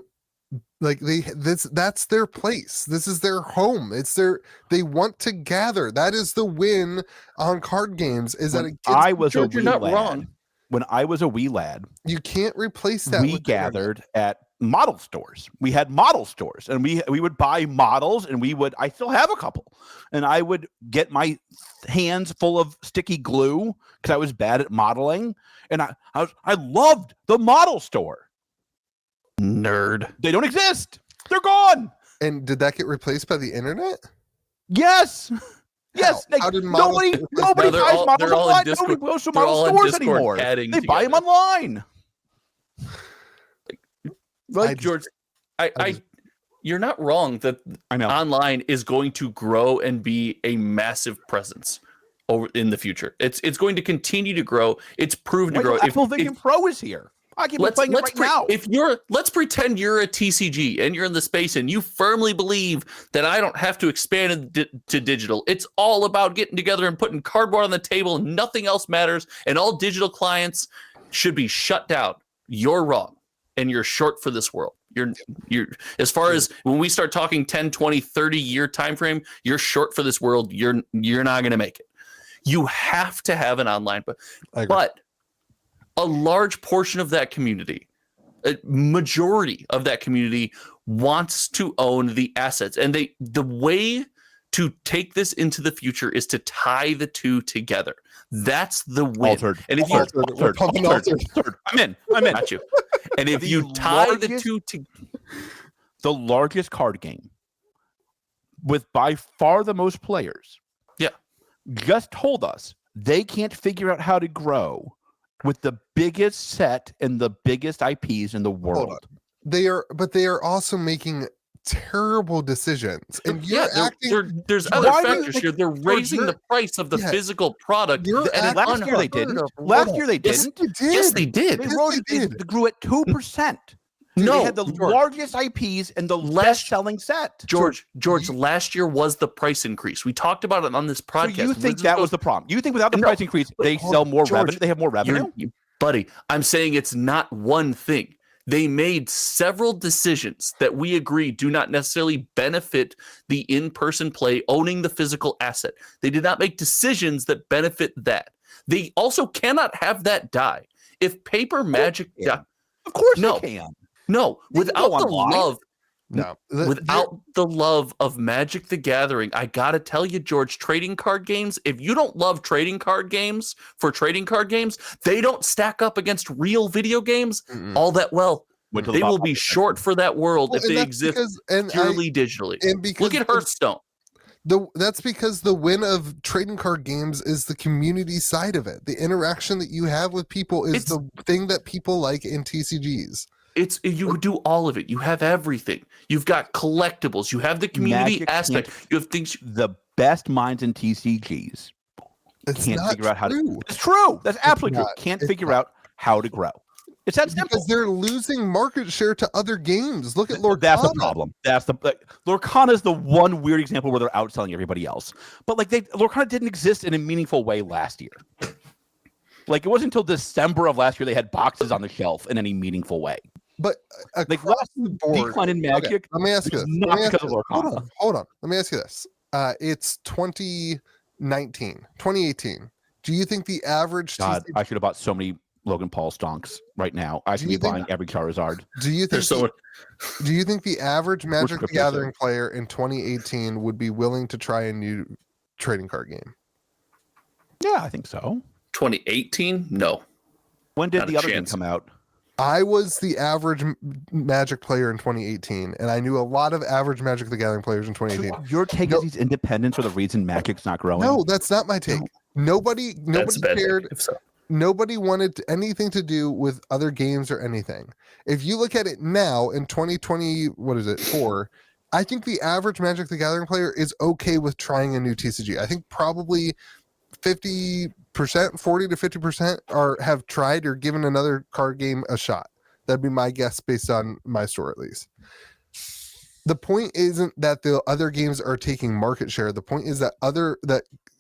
That's their place. This is their home. They want to gather. That is the win on card games. You're not wrong. When I was a wee lad, you can't replace that. We gathered at model stores. We had model stores, and we would buy models, and I still have a couple, and I would get my hands full of sticky glue because I was bad at modeling, and I loved the model store. Nerd. They don't exist. They're gone. And did that get replaced by the internet? Yes. Yes, How did nobody buys models online. Nobody goes to model stores anymore. They buy them online. George, you're not wrong that online is going to grow and be a massive presence over in the future. It's going to continue to grow. It's proven to grow. Apple Vision Pro is here. I can be playing it right now. Let's pretend you're a TCG and you're in the space and you firmly believe that I don't have to expand to digital. It's all about getting together and putting cardboard on the table and nothing else matters. And all digital clients should be shut down. You're wrong. And you're short for this world. You're as far as when we start talking 10, 20, 30 year time frame, you're short for this world. You're not going to make it. You have to have an online, but a large portion of that community, a majority of that community wants to own the assets. And the way to take this into the future is to tie the two together. That's the win. Altered. And if Altered. I'm in. Got you. And if you tie the two the largest card game with by far the most players, just told us they can't figure out how to grow with the biggest set and the biggest IPs in the world. They are also making terrible decisions. And there's other factors here. They're raising the price of the physical product. And last year they didn't. Last year they didn't. Yes, they did. They grew at 2%. No, they had the largest IPs and the best-selling set. George, last year was the price increase. We talked about it on this podcast. So you think that was the problem? You think without the price increase, they sell more revenue? They have more revenue? Buddy, I'm saying it's not one thing. They made several decisions that we agree do not necessarily benefit the in-person play, owning the physical asset. They did not make decisions that benefit that. They also cannot have that die. If paper magic die, of course they can. No, without the love. No, without the love of Magic the Gathering, I gotta tell you, George, trading card games, if you don't love trading card games for trading card games, they don't stack up against real video games all that well. They will be short for that world if they exist purely digitally. And because look at Hearthstone. That's because the win of trading card games is the community side of it. The interaction that you have with people is the thing that people like in TCGs. You do all of it. You have everything. You've got collectibles. You have the community aspect. You have things. The best minds in TCGs can't figure out how to. It's true. That's absolutely true. Can't figure out how to grow. It's that simple. Because they're losing market share to other games. Look at Lorcana. That's the problem. Lorcana is the one weird example where they're outselling everybody else. But Lorcana didn't exist in a meaningful way last year. It wasn't until December of last year they had boxes on the shelf in any meaningful way. But last decline in Magic. Let me ask you this. Not because of Lorcana. Hold on. Let me ask you this. It's 2018. Do you think the average? God, I should have bought so many Logan Paul stonks right now. I should be buying every Charizard. Do you think There's so do you think the average Magic the Crypto Gathering player in 2018 would be willing to try a new trading card game? Yeah, I think so. 2018? No. When did Not the a other game chance. come out? I was the average Magic player in 2018, and I knew a lot of average Magic the Gathering players in 2018. Your take is these independents are the reason Magic's not growing? No, that's not my take. Nobody That's a bad cared. take, if so. Nobody wanted anything to do with other games or anything. If you look at it now in 2020, what is it, 4, I think the average Magic the Gathering player is okay with trying a new TCG. I think probably 50%, 40 to 50% have tried or given another card game a shot. That'd be my guess based on my store, at least. The point isn't that the other games are taking market share. The point is that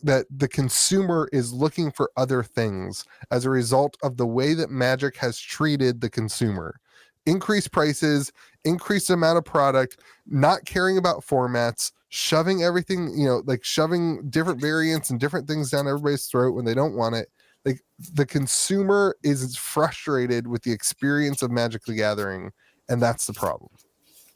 that the consumer is looking for other things as a result of the way that Magic has treated the consumer. Increased prices, increased amount of product, not caring about formats, shoving everything, like shoving different variants and different things down everybody's throat when they don't want it. Like, the consumer is frustrated with the experience of Magic the Gathering, and that's the problem.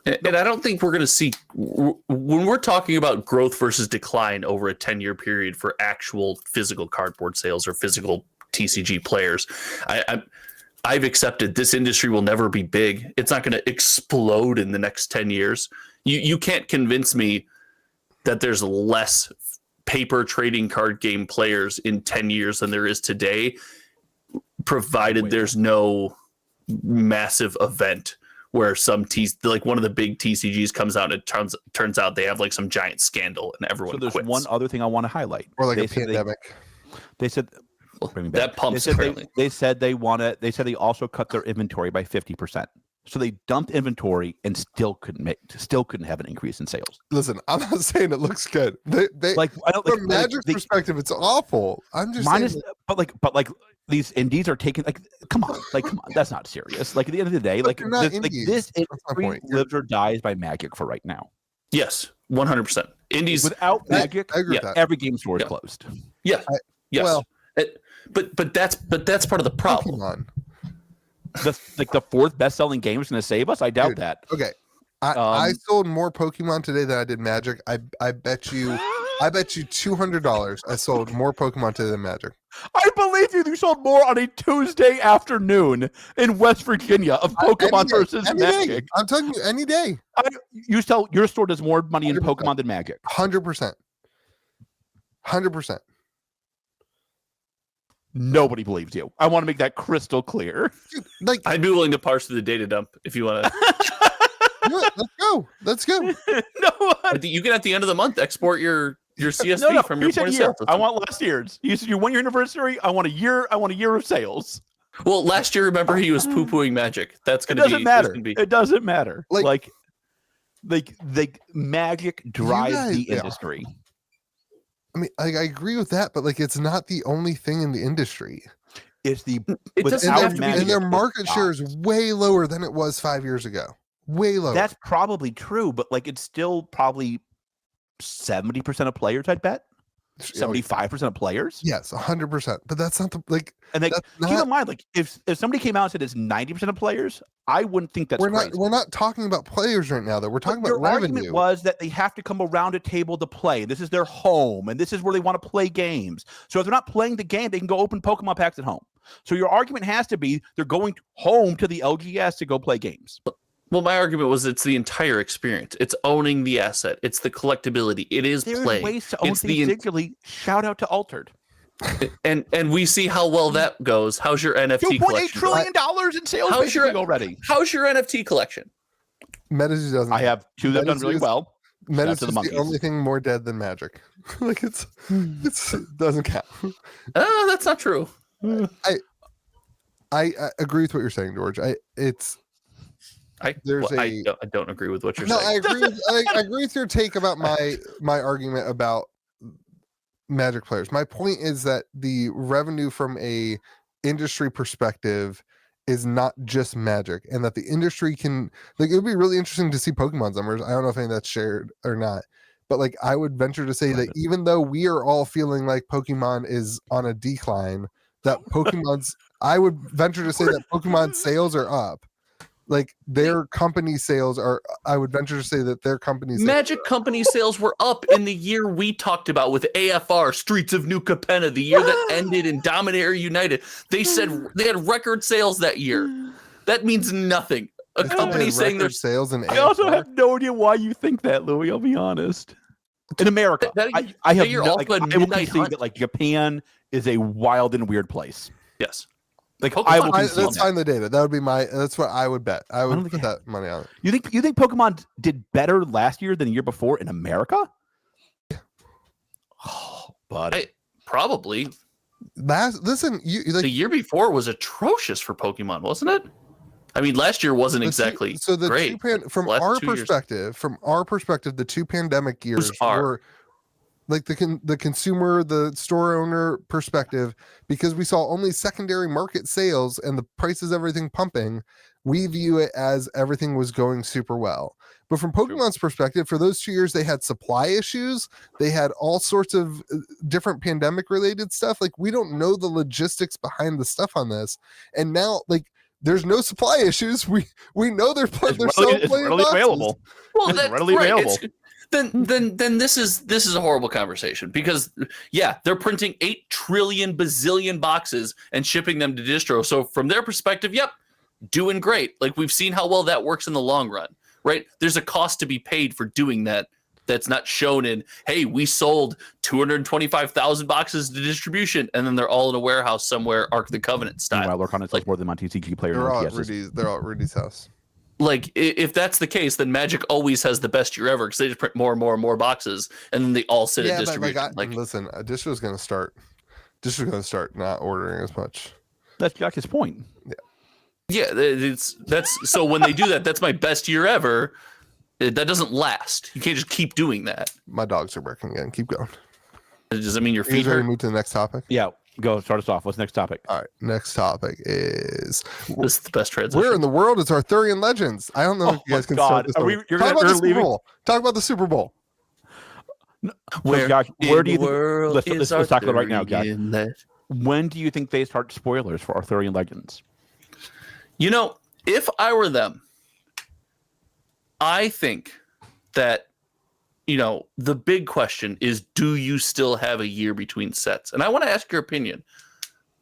And I don't think we're going to see, when we're talking about growth versus decline over a 10-year period for actual physical cardboard sales or physical TCG players, I've accepted this industry will never be big. It's not going to explode in the next 10 years. You can't convince me that there's less paper trading card game players in 10 years than there is today, provided there's no massive event where like one of the big TCGs comes out and it turns out they have like some giant scandal and everyone So there's quits. one other thing I want to highlight. Or like a pandemic. They said that pumps. They said they also cut their inventory by 50%. So they dumped inventory and still couldn't have an increase in sales. Listen, I'm not saying it looks good. They Like, I don't from Magic's perspective, it's awful. I'm just saying but these indies are taking, like, come on, that's not serious. Like, at the end of the day, But they're not this indies. That's my industry point. lives or dies by Magic for right now. Yes, 100%. Indies Without Magic, I agree with that. every game store is closed. Yeah. Yes. Well, but that's part of the problem. Pokemon. The fourth best-selling game is going to save us? I doubt Dude, that. Okay. I sold more Pokemon today than I did Magic. I bet you $200 I sold more Pokemon today than Magic. I believe you sold more on a Tuesday afternoon in West Virginia of Pokemon versus any day. Magic. I'm telling you, any day. Your store does more money in 100%. Pokemon than Magic. 100%. 100%. Nobody believes you. I want to make that crystal clear. Dude, like, I'd be willing to parse through the data dump if you want to. let's go. No, You can at the end of the month export your CSV no. from You your said point of year. sale. I want last year's. You said your 1 year anniversary. I want a year. I want a year of sales. Well, last year, remember, he was poo-pooing Magic. That's It going to be. doesn't matter. Be, It doesn't matter. Like Magic drives guys- the yeah. industry. I mean, I agree with that, but like, it's not the only thing in the industry. It's the It doesn't without have to be- Magic, And their it's market not. share is way lower than it was 5 years ago. Way lower. That's probably true, but like it's still probably 70% of players, I'd bet. 75% of players. Yes, 100%. But that's not the like. And like, That's keep not- in mind, like if somebody came out and said it's 90% of players, I wouldn't think that's We're crazy. not talking about players right now, though. We're talking But about your revenue. argument was that they have to come around a table to play. This is their home, and this is where they want to play games. So if they're not playing the game, they can go open Pokemon packs at home. So your argument has to be they're going home to the LGS to go play games. well, my argument was it's the entire experience. It's owning the asset. It's the collectibility. It is There's play. ways to own It's things digitally. Shout out to Altered. And we see how well that goes. How's your NFT $2.8 collection? trillion in sales How's your- basically already. How's your NFT collection? Metazoo doesn't. I have two that have done really well. Shout out Metazoo to is the monkeys. the only thing more dead than Magic. Like it doesn't count. Oh, that's not true. I agree with what you're saying, George. I don't agree with what you're no, saying. I agree with your take about my argument about Magic players. My point is that the revenue from a industry perspective is not just Magic, and that the industry can, like, it would be really interesting to see Pokemon's numbers. I don't know if any of that's shared or not, but like, I would venture to say that even though we are all feeling like Pokemon is on a decline, that Pokemon's. I would venture to say that Pokemon sales are up. Like their company sales are. I would venture to say that their company sales Magic company sales were up in the year we talked about with AFR, Streets of New Capenna, the year that ended in Dominator United. They said they had record sales that year. That means nothing. A company saying their sales and I also have no idea why you think that, Louis. I'll be honest. In America, I have you're no, also like, a I will midnight concede hunt. that like Japan is a wild and weird place. Yes. Like Pokemon- I will Let's concede that. find the data. That would be my. That's what I would bet. I would don't put think- that money on it. You think Pokemon did better last year than the year before in America? Oh, buddy. Probably. Listen, you like The year before was atrocious for Pokemon, wasn't it? I mean, last year wasn't exactly great. From last our 2 years- perspective, the two pandemic years Bizarre. were like the consumer, the store owner perspective, because we saw only secondary market sales and the prices, everything pumping. We view it as everything was going super well. But from Pokemon's perspective, for those 2 years, they had supply issues. They had all sorts of different pandemic related stuff. Like we don't know the logistics behind the stuff on this. And now, like, there's no supply issues. We know they're selling It's plenty of readily boxes. available. Well, It's that's readily right. available. Then this is a horrible conversation because they're printing 8 trillion bazillion boxes and shipping them to distro. So from their perspective, doing great. Like we've seen how well that works in the long run, right? There's a cost to be paid for doing that. That's not shown in, hey, we sold 225,000 boxes to distribution, and then they're all in a warehouse somewhere, Ark of the Covenant style. Meanwhile, Lorcan sells more than my TCG player. They're all at TSs. Rudy's. They're all at Rudy's house. Like if that's the case, then Magic always has the best year ever because they just print more and more and more boxes, and then they all sit at But distribution. listen, Distro's going to start. Distro's going to start not ordering as much. That's Jack's point. That's so when they do that, that's my best year ever. That doesn't last. You can't just keep doing that. My dogs are barking again. Keep going. Does that mean your Are you feet ready to hurt? move to the next topic? Yeah, go start us off. What's the next topic? All right. Next topic is This is the best transition. where in the world is Arthurian Legends? I don't know if you guys can start this. Are we? over. You're Talk gonna about the you're Super leaving? Bowl. Talk about the Super Bowl. Where, Josh, in where do you the think- world let's is talk about it right now, Jack. Arthurian Legend? When do you think they start spoilers for Arthurian Legends? You know, if I were them, I think that, the big question is, do you still have a year between sets? And I want to ask your opinion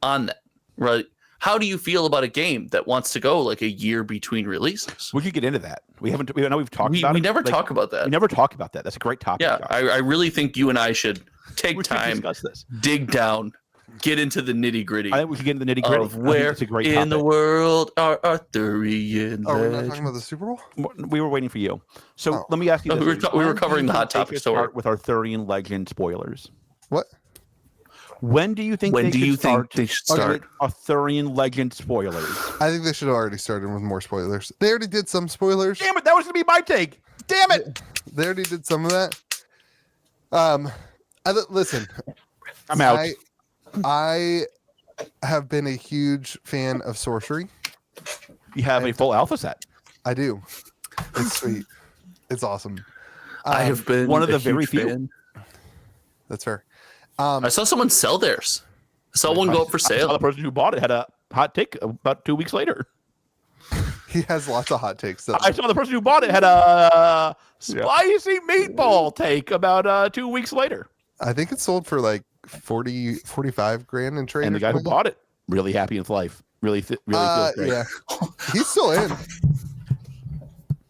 on that, right? How do you feel about a game that wants to go like a year between releases? We could get into that. We haven't. I know we've talked about We it. never like, talk about that. We never talk about that. That's a great topic. Yeah, Josh. I really think you and I should take We should time, discuss this. dig down, get into the nitty gritty I think we should get into the nitty gritty. of where it's a great in the topic. world are Arthurian Oh, we're not legends. talking about the Super Bowl? We were waiting for you. So Oh. let me ask you. No, This, we were Louise. ta- we were When do covering you the hot think they topic should story. start with Arthurian Legend spoilers. What? When do you think? When they do should you think start they should Okay. start? Arthurian Legend spoilers? I think they should have already started with more spoilers. They already did some spoilers. Damn it! That was gonna be my take. Damn it! They already did some of that. Listen, I'm out. I have been a huge fan of sorcery. You have a full alpha set. I do. It's sweet. It's awesome. I have been one of a the very huge few. fan. That's fair. I saw someone sell theirs. I saw one go up for I saw sale. the person who bought it had a hot take about 2 weeks later. He has lots of hot takes. Though. I saw the person who bought it had a spicy meatball take about 2 weeks later. I think it sold for like 45 grand in trade. And the or guy who something. bought it really happy in his life. Really feels great. Yeah, he's still in.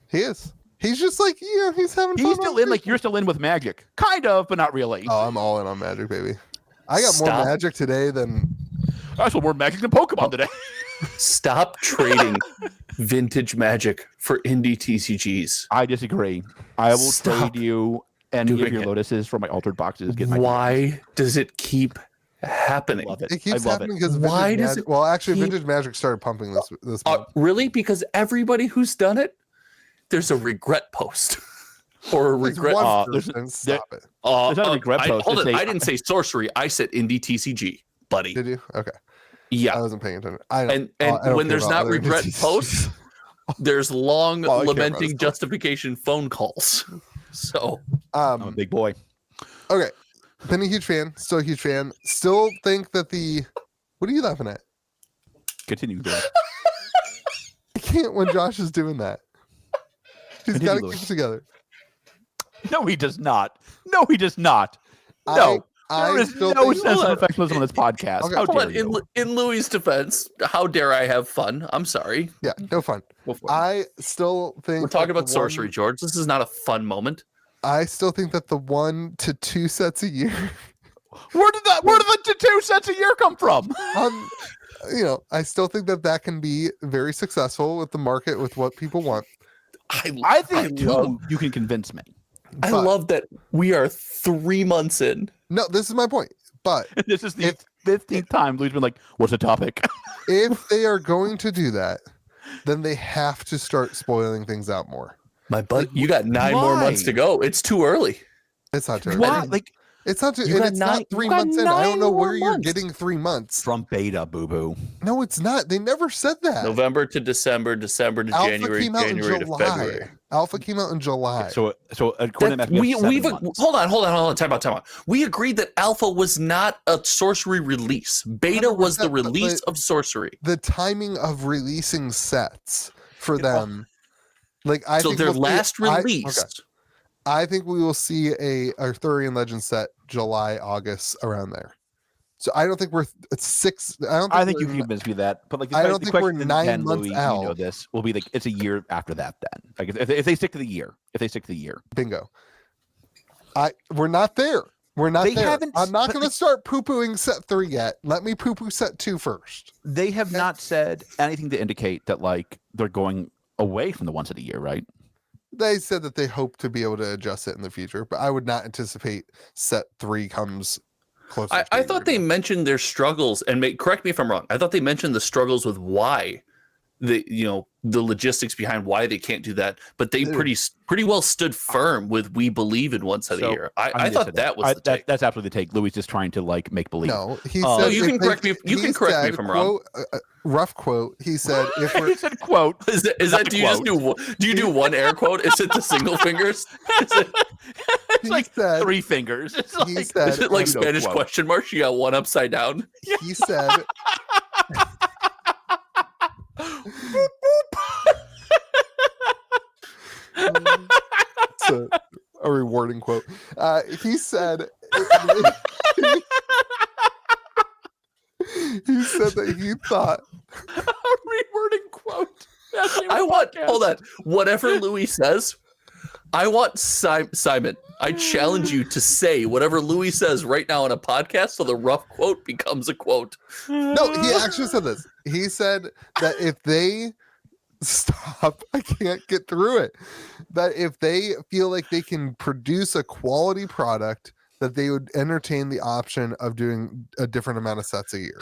He is. He's just like, he's having fun. He's still in, like you're still in with Magic, kind of, but not really. Oh, I'm all in on Magic, baby. I got more Stop. Magic today than. I saw more Magic than Pokemon today. Stop trading vintage Magic for indie TCGs. I disagree. I will Stop trade you any of doing your it. Lotuses for my altered boxes. Get my Why does it keep I happening? love it. It keeps I love happening it. because Why Vintage does Magic. it Well, actually, keep- Vintage Magic started pumping this month. Really? Because everybody who's done it, there's a regret post or a There's regret. one there's- person. Stop it. There's not a regret post. Hold It's on, a- I didn't say sorcery. I said indie TCG, buddy. Did you? Okay. I Yeah, wasn't paying attention. I don't, and I don't when care there's about not other regret TCGs. posts, there's long All I care about is lamenting posts. justification phone calls. So I'm a big boy. Okay. Been a huge fan. Still a huge fan. Still think that the What are you laughing at? Continue, Louis. I can't when Josh is doing that. He's got to Continue, keep it together. No, he does not. No, he does not. No. There is no sense of professionalism on this podcast. Okay, How Hold dare on. you? In Louis' defense, how dare I have fun? I'm sorry. Yeah, no fun. I still think We're talking that about the sorcery, one- George. This is not a fun moment. I still think that the 1 to 2 sets a year, Where did the 2 sets a year come from? I still think that can be very successful with the market, with what people want. I think two you can convince me. I But- love that we are 3 months in. No, this is my point. But This is the 15th time Louis been like, "What's the topic?" if they are going to do that, then they have to start spoiling things out more. My butt, you got 9 more months to go. It's too early. It's not too Why? early. Like It's not too, You and got it's nine- not 3 you got months in. I don't 9 know more where you're months. getting 3 months. from beta, boo boo. No, it's not. They never said that. November to December, December to Alpha January, came out in January to July. February. Alpha came out in July. So according That- to Matt, we've 7 months. hold on. Time out. We agreed that Alpha was not a sorcery release. Beta was the 100%, release but- of sorcery. The timing of releasing sets for them, like I So think their we'll see- last release. I think we will see a Arthurian Legend set July, August, around there. So I don't think we're it's 6. I think you can convince me that, but like I don't the think we're question 9 then, months Louis, out. You know this will be like it's a year after that. Then, like if they stick to the year, Bingo. We're not there. We're not They there. haven't- I'm not but going to start poo-pooing set 3 yet. Let me poo-poo set 2 first. they have not said anything to indicate that like they're going away from the once a year, right? They said that they hope to be able to adjust it in the future, but I would not anticipate set 3 comes closer. I to a thought year. they mentioned their struggles, and correct me if I'm wrong. I thought they mentioned the struggles with why the logistics behind why they can't do that, but they pretty well stood firm with we believe in once a So, year. I'm I gonna thought say that was the take. that's absolutely the take. Louis just trying to like make believe. No, he No, said you if can they- correct me. You he can correct me said, if I'm wrong. rough quote. He said, "If he we're said quote. Is Not that a do you just do you do one air quote? Is it the single fingers? Is it, It's he like said, 3 fingers. It's he like, said, is it like you know, Spanish quote. question marks? You got one upside down. he said, it's a rewarding quote. He said, he said that he thought a rewording quote. That's the name of I the want podcast. hold on. Whatever Louis says, I want Simon. I challenge you to say whatever Louis says right now on a podcast, so the rough quote becomes a quote. no. He actually said this. He said that if they stop, I can't get through it. That if they feel like they can produce a quality product, that they would entertain the option of doing a different amount of sets a year.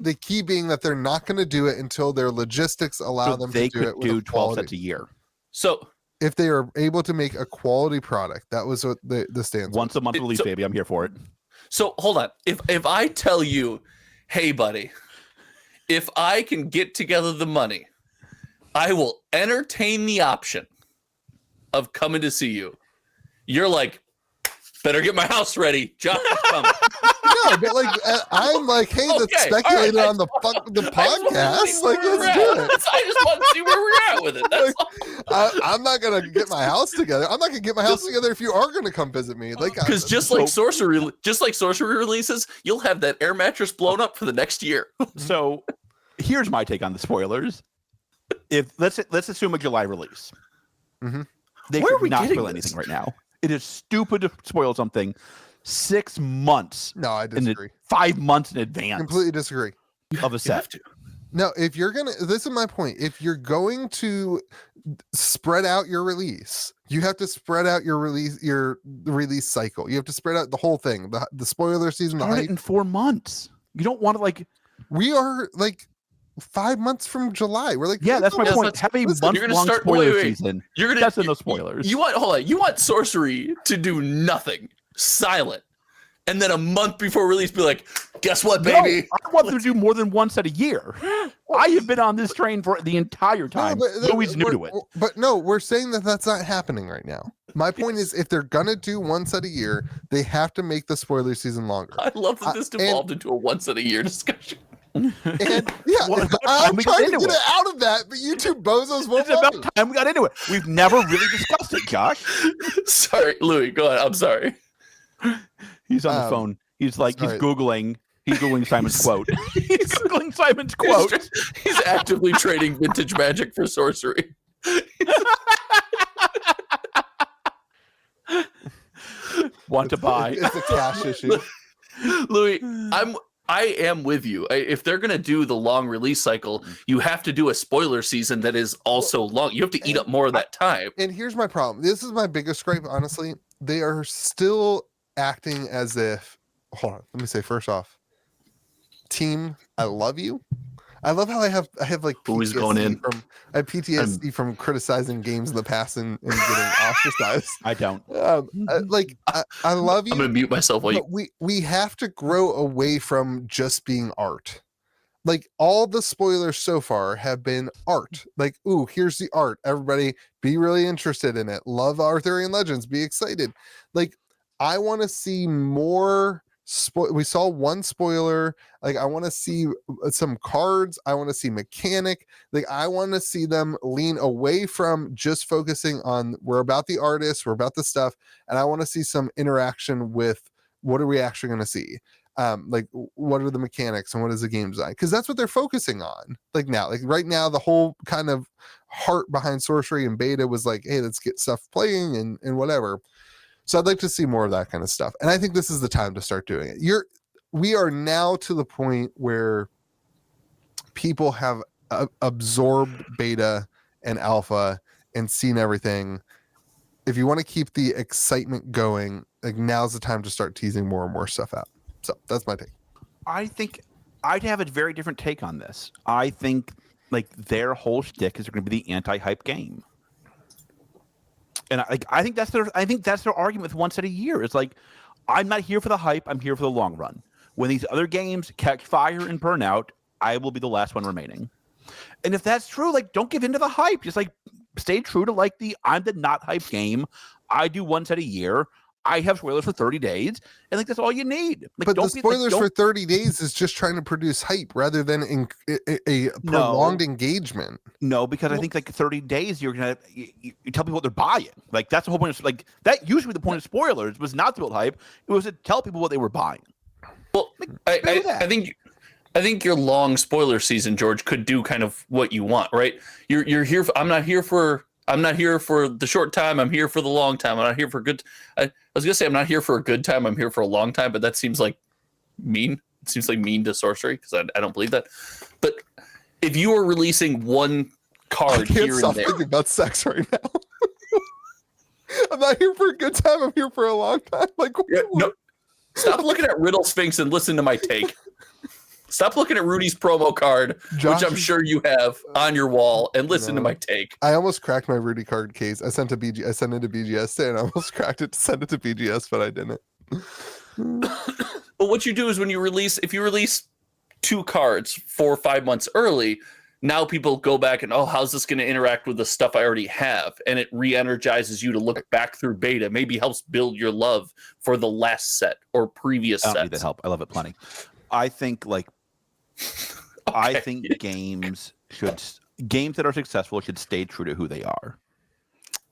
The key being that they're not going to do it until their logistics allow So them they to do could it with do a 12 quality. sets a year. So If they are able to make a quality product, that was what the stance. Once a month It- release, so- baby. I'm here for it. So hold on. If I tell you, hey buddy, if I can get together the money, I will entertain the option of coming to see you. You're like, better get my house ready. Josh is coming. No, but like I'm like, hey, let's Okay, speculate all right. on the I podcast. just Like, want to see where let's we're do at. it. I just want to see where we're at with it. That's all. I'm not gonna get my house together. I'm not gonna get my house together if you are gonna come visit me. Like, Because just like sorcery releases, you'll have that air mattress blown up for the next year. So here's my take on the spoilers. If let's assume a July release. Mhm. They Where are could we not getting spoil this? anything right now. It is stupid to spoil something 6 months no, I in disagree. 5 months in advance Completely disagree. of a You set. have to. No, if you're gonna, this is my point. If you're going to spread out your release, you have to spread out your release cycle. You have to spread out the whole thing. The spoiler season. The Start it hype. in 4 months. You don't want to like. We are like 5 months from July. We're like, Yeah, that's my Yes, point. let's- Have a listen, you're gonna month-long start- spoiler wait. season. You're gonna That's in those spoilers. You want sorcery to do nothing, silent, and then a month before release be like, guess what, baby? No, I want them to do more than one set a year. I have been on this train for the entire time. Louis new to it. But no, we're saying that that's not happening right now. My point is, if they're gonna do one set a year, they have to make the spoiler season longer. I love that this devolved into a one set a year discussion. And yeah, I'm trying to get it out of that, but you two bozos won't. It's about time we got into it. We've never really discussed it, Josh. Sorry, Louis, go ahead. I'm sorry. He's on the phone. He's like, he's Googling Simon's quote. He's Googling Simon's quote. He's actively trading vintage Magic for sorcery. Want to buy. It's a cash issue. Louis, I am with you. If they're going to do the long release cycle, you have to do a spoiler season that is also long. You have to eat up more of that time. And here's my problem. This is my biggest gripe, honestly. They are still acting as if, hold on, let me say first off, team, I love you. I love how I have like who's going in I have PTSD from criticizing games in the past and getting ostracized. I don't. I love you. I'm gonna mute myself while you. We have to grow away from just being art. Like all the spoilers so far have been art. Like, ooh, here's the art. Everybody be really interested in it. Love Arthurian Legends. Be excited. Like, I want to see more. We saw one spoiler. Like, I want to see some cards. I want to see mechanic. Like, I want to see them lean away from just focusing on we're about the artist, we're about the stuff, and I want to see some interaction with what are we actually going to see. Like, what are the mechanics and what is the game design? Because that's what they're focusing on. Like now, like right now, the whole kind of heart behind sorcery and beta was like, hey, let's get stuff playing and whatever. So I'd like to see more of that kind of stuff. And I think this is the time to start doing it. We are now to the point where people have absorbed beta and alpha and seen everything. If you want to keep the excitement going, like now's the time to start teasing more and more stuff out. So that's my take. I think I'd have a very different take on this. I think like their whole shtick is going to be the anti-hype game. And I think that's their argument with one set a year. It's like, I'm not here for the hype. I'm here for the long run. When these other games catch fire and burn out, I will be the last one remaining. And if that's true, like, don't give in to the hype. Just like stay true to like I'm the not hype game. I do one set a year. I have spoilers for 30 days. I think that's all you need. Like, but the spoilers for 30 days is just trying to produce hype rather than a prolonged engagement. No, because I think like 30 days, you tell people what they're buying. Like that's the whole point. Like that usually the point of spoilers was not to build hype. It was to tell people what they were buying. Well, I think your long spoiler season, George, could do kind of what you want, right? You're here. I'm not here for the short time. I'm here for the long time. I'm not here for good. I was gonna say I'm not here for a good time. I'm here for a long time, but that seems like mean. It seems like mean to sorcery because I don't believe that. But if you are releasing one card here and there, thinking about sex right now. I'm not here for a good time. I'm here for a long time. Like, no, stop looking at Riddle Sphinx and listen to my take. Stop looking at Rudy's promo card, which I'm sure you have on your wall, and listen to my take. I almost cracked my Rudy card case. I sent it to BGS today, and I almost cracked it to send it to BGS, but I didn't. But what you do is if you release 2 cards 4 or 5 months early, now people go back and, how's this going to interact with the stuff I already have? And it re-energizes you to look back through beta, maybe helps build your love for the last set or previous sets. I don't need that help. I love it plenty. I think like, okay. I think games that are successful should stay true to who they are.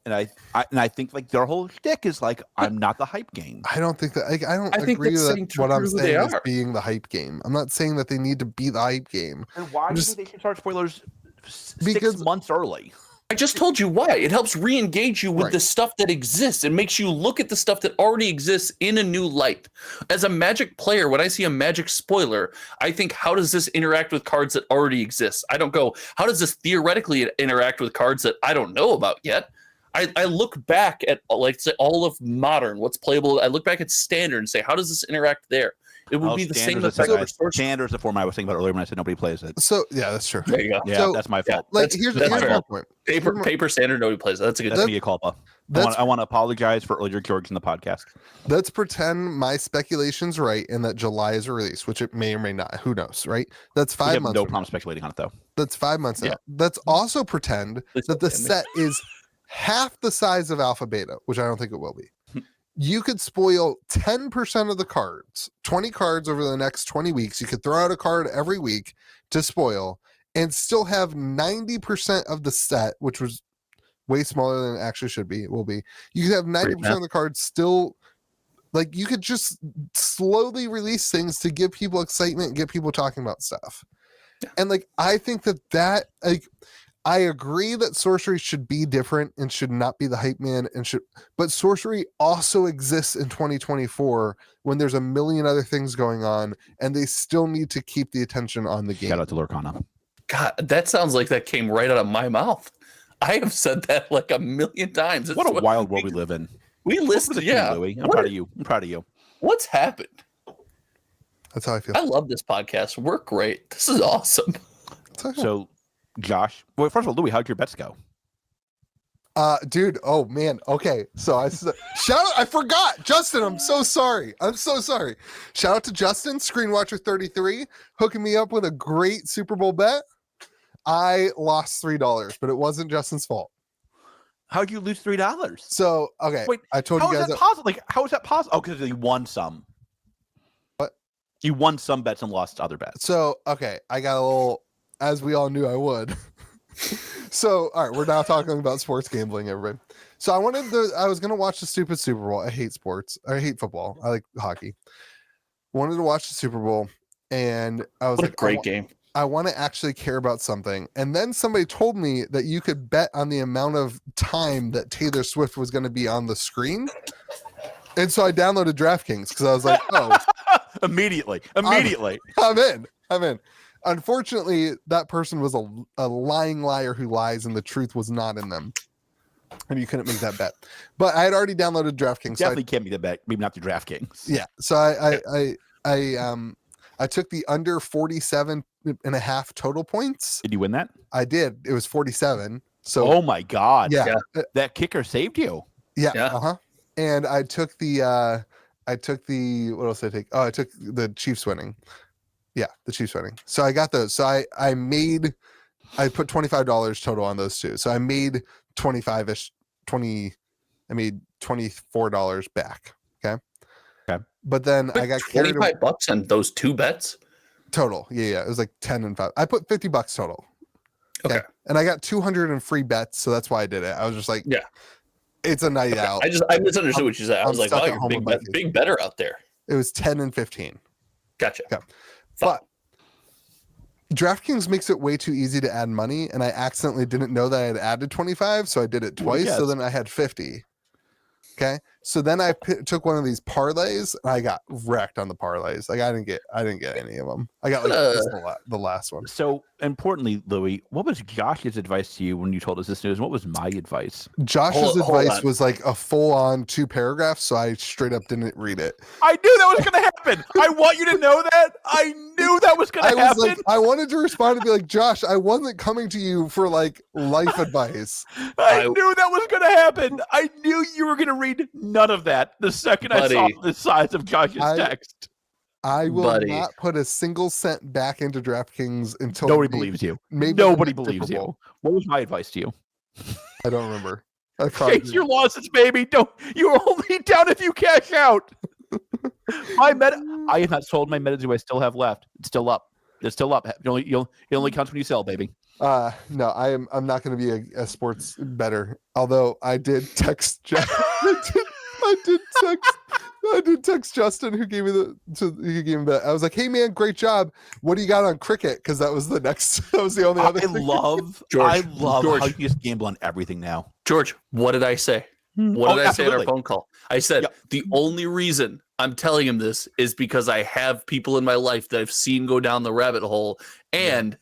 And I think like their whole shtick is like, I'm not the hype game. I don't think that. I don't agree that what I'm saying is being the hype game. I'm not saying that they need to be the hype game. And why do you think they should start spoilers 6 months early? I just told you why. It helps re-engage you with the stuff that exists. It makes you look at the stuff that already exists in a new light. As a Magic player, when I see a Magic spoiler, I think, how does this interact with cards that already exist? I don't go, how does this theoretically interact with cards that I don't know about yet? I look back at, like, say, all of Modern, what's playable. I look back at Standard and say, how does this interact there? It would be the same effect for sorcery. Standard's the format I was thinking about earlier when I said nobody plays it. So yeah, that's true. There you go. Yeah, So- that's my fault. Like That's my point. Paper standard, nobody plays it. That's a good That's thing. mea culpa. That's- I want to apologize for earlier correcting the podcast. Let's pretend my speculation's right and that July is a release, which it may or may not. Who knows, right? That's We 5 have months. no from problem speculating on it, though. now. That's 5 months Yeah. out. Let's also pretend that the set is half the size of Alpha Beta, which I don't think it will be. You could spoil 10% of the cards, 20 cards over the next 20 weeks. You could throw out a card every week to spoil and still have 90% of the set, which was way smaller than it actually should be. It will be. You could have 90% of the cards still. Like, you could just slowly release things to give people excitement and get people talking about stuff. And like, I think that like, I agree that sorcery should be different and should not be the hype man but sorcery also exists in 2024 when there's a million other things going on and they still need to keep the attention on the game. Shout out to Lurkana. God, that sounds like that came right out of my mouth. I have said that like a million times. What a wild world we live in. We listed, yeah. Louis. I'm proud of you. I'm proud of you. What's happened? That's how I feel. I love this podcast. We're great. This is awesome. That's how I feel. So, Josh, well, first of all, Louis, how'd your bets go? Dude, oh man. Okay. So shout out, I forgot. Justin, I'm so sorry. Shout out to Justin, Screenwatcher 33, hooking me up with a great Super Bowl bet. I lost $3, but it wasn't Justin's fault. How'd you lose $3? So, okay. Wait, I told how you is guys that possible? Like, how is that possible? Oh, because you won some. What? You won some bets and lost other bets. So, okay, I got a little, as we all knew I would. So, all right, we're now talking about sports gambling, everybody. So I was going to watch the stupid Super Bowl. I hate sports. I hate football. I like hockey. Wanted to watch the Super Bowl, and I was What like, a great game. I want to actually care about something. And then somebody told me that you could bet on the amount of time that Taylor Swift was going to be on the screen. And so I downloaded DraftKings because I was like, oh, Immediately. I'm in. Unfortunately, that person was a lying liar who lies, and the truth was not in them. And you couldn't make that bet. But I had already downloaded DraftKings. Definitely can't be the bet. Maybe not the DraftKings. Yeah. So I took the under 47.5 total points. Did you win that? I did. It was 47. So Oh my God. yeah. That kicker saved you. Yeah. Yeah. Uh-huh. And I took the what else did I take? Oh, I took the Chiefs winning. Yeah, the Chiefs winning. So I got those. So I put $25 total on those two. So I made 25-ish, I made $24 back. Okay. But then I got carried away. $25 on those two bets. Total. Yeah. It was like 10 and 5. I put $50 total. Okay. And I got 200 in free bets, so that's why I did it. I was just like, Yeah. It's a night out. I misunderstood what you said. I I'm was like, stuck wow, at you're home with my kids. big better out there. It was 10 and 15. Gotcha. Okay. But DraftKings makes it way too easy to add money, and I accidentally didn't know that I had added 25, so I did it twice. yes. So then I had 50. Okay. So then I took one of these parlays, and I got wrecked on the parlays. Like I didn't get any of them. I got like just the last one. So importantly, Louis, what was Josh's advice to you when you told us this news? And what was my advice? Josh's Hold advice on. was like a full-on 2 paragraphs, so I straight up didn't read it. I knew that was going to happen. I want you to know that. I knew that was going I to was happen. like, I wanted to respond and be like, Josh, I wasn't coming to you for like life advice. I knew that was going to happen. I knew you were going to read none of that the second I saw Buddy. the size of Josh's text. I will Buddy. not put a single cent back into DraftKings until Nobody believes you. maybe Nobody the next believes Super Bowl. you. What was my advice to you? I don't remember. I probably Chase your losses, baby. Don't. You're only down if you cash out. My meta. I have not sold my meta. Do I still have left? It's still up. It's still up. It only counts when you sell, baby. no, I'm not going to be a sports bettor. Although I did text Jeff. I did text Justin, who gave me that. I was like, "Hey man, great job. What do you got on cricket?" Because that was the next. That was the only other. I thing. love George, how you just gamble on everything now. George, what did I say? What did I say in our absolutely. phone call? I said, Yep. the only reason I'm telling him this is because I have people in my life that I've seen go down the rabbit hole, and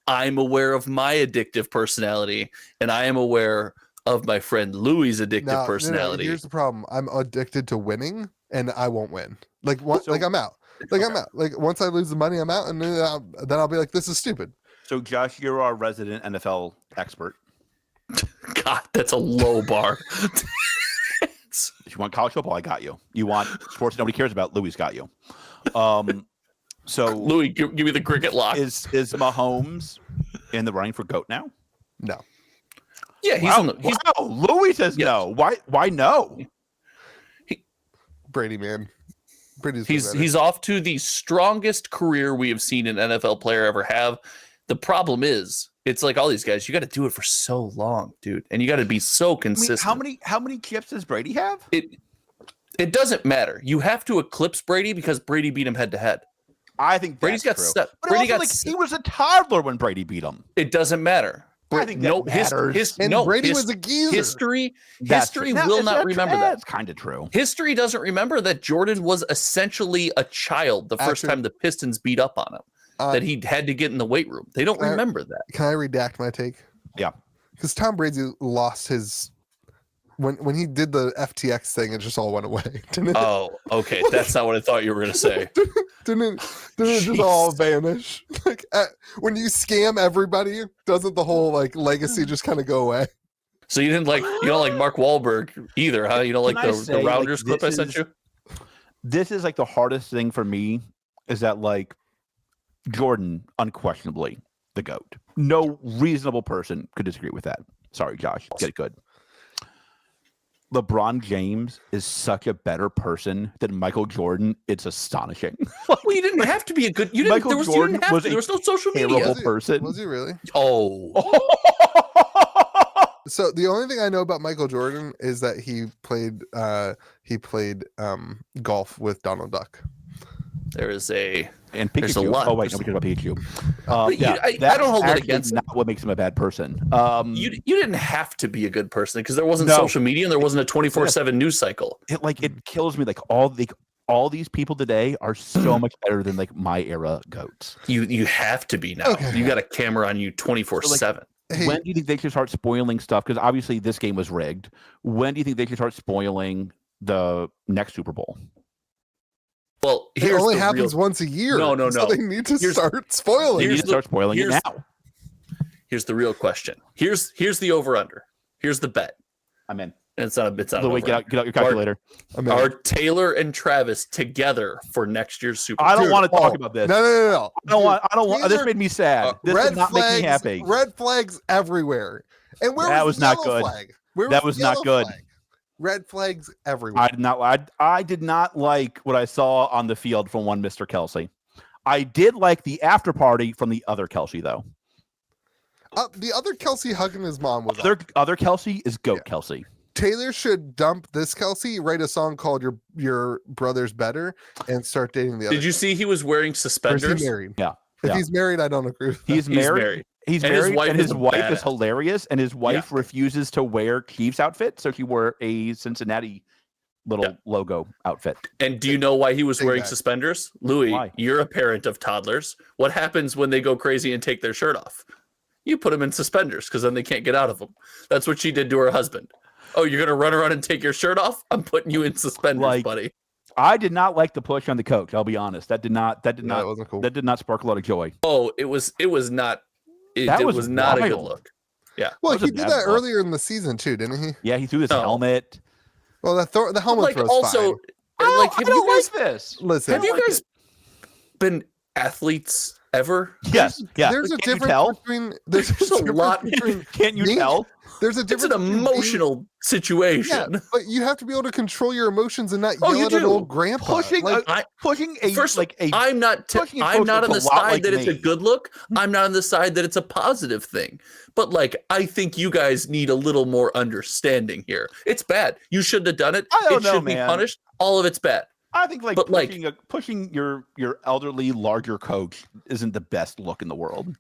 I'm aware of my addictive personality, and I am aware of my friend Louis' addictive No, personality. here's the problem. I'm addicted to winning, and I won't win. Like what? So- like I'm out. Like I'm out. Like once I lose the money, I'm out, and then I'll be like, this is stupid. So, Josh, you're our resident NFL expert. God, that's a low bar. If you want college football, I got you. You want sports nobody cares about, Louis got you. So Louis, give me the cricket lock. Is Mahomes in the running for GOAT now? No. Yeah, Wow, Louis says no. Why no? Brady, man. Brady's he's off to the strongest career we have seen an NFL player ever have. The problem is, it's like all these guys, you got to do it for so long, dude, and you got to be so consistent. I mean, how many chips does Brady have? It doesn't matter. You have to eclipse Brady because Brady beat him head to head. I think Brady's got true. stuff. But Brady also, got he was a toddler when Brady beat him. It doesn't matter. I think that matters. Brady was a geezer. History will not remember that. That's kind of true. History doesn't remember that Jordan was essentially a child the first time the Pistons beat up on him. That he had to get in the weight room. They don't remember that. Can I redact my take? Yeah. Because Tom Brady lost his when he did the FTX thing, it just all went away. Didn't it? Oh, okay. That's not what I thought you were gonna say. didn't it just all vanish? Like when you scam everybody, doesn't the whole like legacy just kind of go away? So you don't like Mark Wahlberg either, huh? You don't like the Rounders clip I sent you? This is like the hardest thing for me is that like Jordan, unquestionably the GOAT. No reasonable person could disagree with that. Sorry, Josh. Get it good. LeBron James is such a better person than Michael Jordan. It's astonishing. Well, you didn't have to be a good. Michael Jordan was there was no social terrible media. person. Was he really? Oh. So the only thing I know about Michael Jordan is that he played golf with Donald Duck. There's a There's a lot. Oh wait, nobody cares about Pikachu. I don't hold that against not what makes him a bad person. You didn't have to be a good person because there wasn't social media and there wasn't a 24/7 news cycle. It kills me. Like all these people today are so much better than like my era GOATs. You have to be now. Okay. You got a camera on you 24/7. When do you think they should start spoiling stuff? Because obviously this game was rigged. When do you think they should start spoiling the next Super Bowl? Well, it only happens once a year. No. So they need to start spoiling. They need to start spoiling it now. Here's the real question. Here's the over under. Here's the bet. I'm in. And it's not. Get out your calculator. Are Taylor and Travis together for next year's Super Bowl? I don't want to talk about this. No. I don't want. This made me sad. This did not make me happy. Red flags everywhere. And that was not good. That was not good. Red flags everywhere. I did not like what I saw on the field from one Mr. Kelsey. I did like the after party from the other Kelsey though. The other Kelsey hugging his mom was other Kelsey is GOAT Kelsey. Taylor should dump this Kelsey, write a song called "Your Brother's Better," and start dating the other. Did you see he was wearing suspenders? Or is he married? Yeah. If he's married, I don't agree with that. He's married. He's married, and his wife is badass. hilarious, and his wife refuses to wear Chiefs outfit, so she wore a Cincinnati little logo outfit. And do you know why he was wearing suspenders? Louis, Why? You're a parent of toddlers. What happens when they go crazy and take their shirt off? You put them in suspenders because then they can't get out of them. That's what she did to her husband. Oh, you're going to run around and take your shirt off? I'm putting you in suspenders, buddy. I did not like the push on the coach. I'll be honest. That did not wasn't cool. That did not spark a lot of joy. Oh, it was not a good look. Yeah. Well, he did that earlier in the season too, didn't he? Yeah, he threw his helmet. Well, the helmet throw is fine. I don't like this. Listen, have you guys been athletes ever? Yes. Yeah. There's a difference between. There's a lot. Can't you tell? There's a difference. It's an emotional situation. Yeah, but you have to be able to control your emotions and not yell at an old grandpa. I'm not on the side that it's a good look. I'm not on the side that it's a positive thing. But I think you guys need a little more understanding here. It's bad. You shouldn't have done it. It should be punished. All of it's bad. I think pushing your elderly larger coach isn't the best look in the world.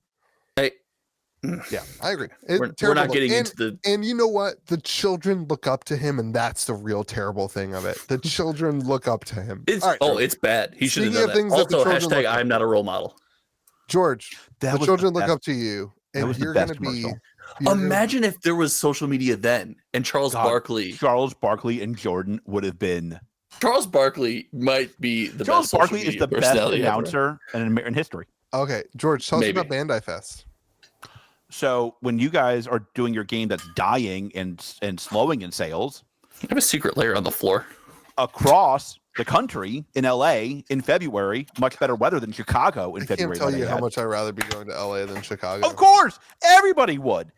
Yeah, I agree. We're not getting into the. And you know what? The children look up to him, and that's the real terrible thing of it. The children look up to him. It's bad. He should have done that. Also, hashtag I'm not a role model. George, the children look up to you, and you're going to be. Imagine if there was social media then, and Charles Barkley and Jordan would have been Charles Barkley might be the Charles best. social Barkley is media the best personality ever. announcer in history. Okay, George, tell us Maybe. about Bandai Fest. So when you guys are doing your game that's dying and slowing in sales I have a secret layer on the floor. across the country in LA in February, much better weather than Chicago in I February. can't tell that you I how had. much I'd rather be going to LA than Chicago. Of course, everybody would.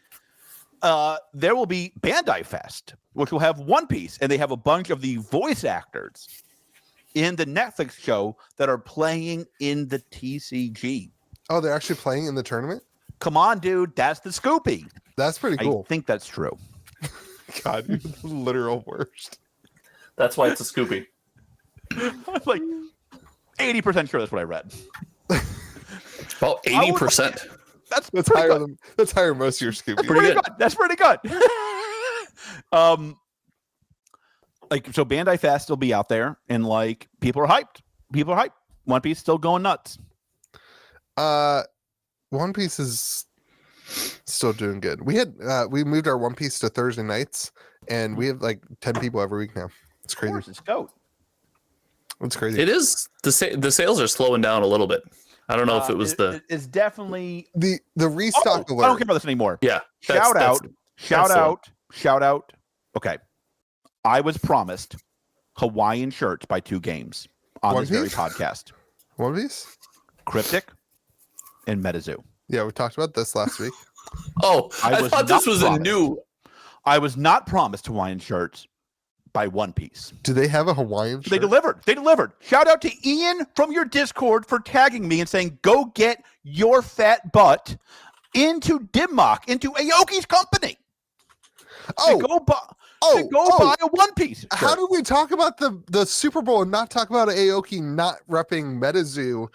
There will be Bandai Fest, which will have One Piece, and they have a bunch of the voice actors in the Netflix show that are playing in the TCG. Oh, they're actually playing in the tournament? Come on, dude, that's the Scoopy. That's pretty cool. I think that's true. God, you're the literal worst. That's why it's a Scoopy. I'm like 80% sure that's what I read. About 80%. That's That's pretty higher good. than that's higher than most of your Scooby. That's pretty good. That's pretty good. So Bandai Fest will be out there, and like people are hyped. People are hyped. One Piece still going nuts. One Piece is still doing good. We moved our One Piece to Thursday nights, and we have like 10 people every week now. It's Of crazy. course, it's goat. It's crazy. It is the sales are slowing down a little bit. I don't know if it was It's definitely. The restock I alert. don't care about this anymore. yeah. Shout that's out. Okay. I was promised Hawaiian shirts by 2 games on One this very Piece? podcast. One Piece? Cryptic and MetaZoo. Yeah, we talked about this last week. Oh, I I was thought this not was promised. a new. I was not promised Hawaiian shirts by One Piece. Do they have a Hawaiian shirt? They delivered. They delivered. Shout out to Ian from your Discord for tagging me and saying, go get your fat butt into Dimmock, into Aoki's company. Oh, to go buy a One Piece shirt. how did we talk about the Super Bowl and not talk about Aoki not repping Dedazoo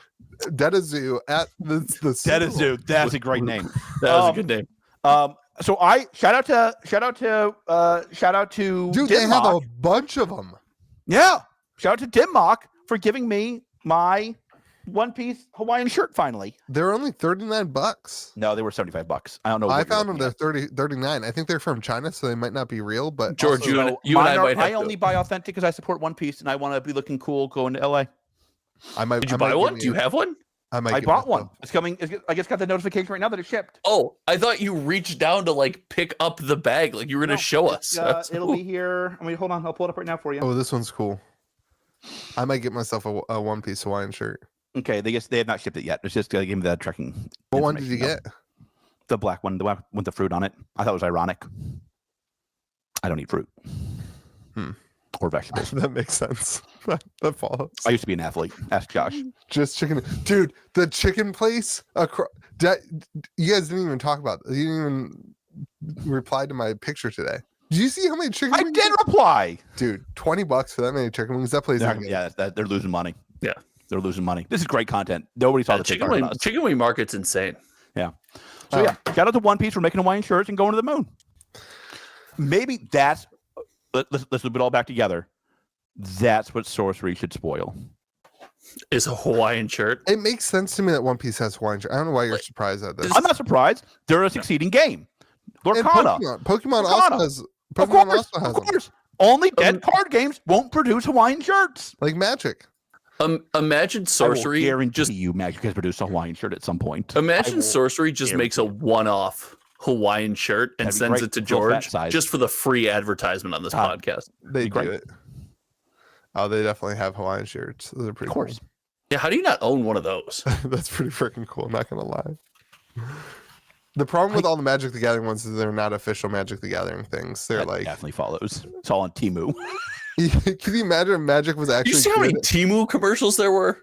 at the Super Bowl? Dedazoo. That's a great name. That was a good name. So I shout out to Dude, they have a Dimmock. bunch of them. Yeah. Shout out to Dimmock for giving me my One Piece Hawaiian shirt finally. They're only $39. No, they were $75. I don't know. I what you're found them. looking They're at. 39. I think they're from China, so they might not be real. But George, also- you and Mine I are- might have I to- only buy authentic because I support One Piece and I want to be looking cool going to LA. I might. Did you I might buy give one? me Do you a- have one? I might. I get bought myself- one. It's coming. I just got the notification right now that it shipped. Oh, I thought you reached down to like pick up the bag, like you were going No, to show us. That's It'll cool. be here. I mean, hold on. I'll pull it up right now for you. Oh, this one's cool. I might get myself a One Piece Hawaiian shirt. Okay, they have not shipped it yet. It's just gave me the tracking. What one did you information, get? though. The black one, the one with the fruit on it. I thought it was ironic. I don't eat fruit. Or vegetables. That makes sense. That follows. I used to be an athlete. Ask Josh. Just chicken, dude. The chicken place across. You guys didn't even talk about. You didn't even reply to my picture today. Did you see how many chicken? I wings did reply. Dude, $20 for that many chicken wings. That place. They're, Isn't good. yeah, they're losing money. Yeah. They're losing money. This is great content. Nobody saw the Chicken wing market's insane. Yeah. So yeah, shout out to One Piece for making Hawaiian shirts and going to the moon. Maybe that's let's loop it all back together. That's what sorcery should spoil. Is a Hawaiian shirt. It makes sense to me that One Piece has Hawaiian shirt. I don't know why you're surprised at this. I'm not surprised. They're a succeeding game. And Lorcana. Pokemon Lorcana. also has. Of Pokemon course. also has Of them. course. Only dead card games won't produce Hawaiian shirts. Like Magic. Imagine sorcery. I will guarantee Just you Magic has produced a Hawaiian shirt at some point. imagine sorcery just makes a one-off Hawaiian shirt and That'd be sends great. it to Full fat George size. just for the free advertisement on this podcast. They do great. it. Oh, they definitely have Hawaiian shirts. Those are pretty Of course. Yeah, how do you not own one of those? Cool. That's pretty freaking cool. I'm not gonna lie. The problem with all the Magic the Gathering ones is they're not official Magic the Gathering things. They're That like, definitely follows. It's all on Timu. can you imagine if Magic was actually You see how many good? Timu commercials there were?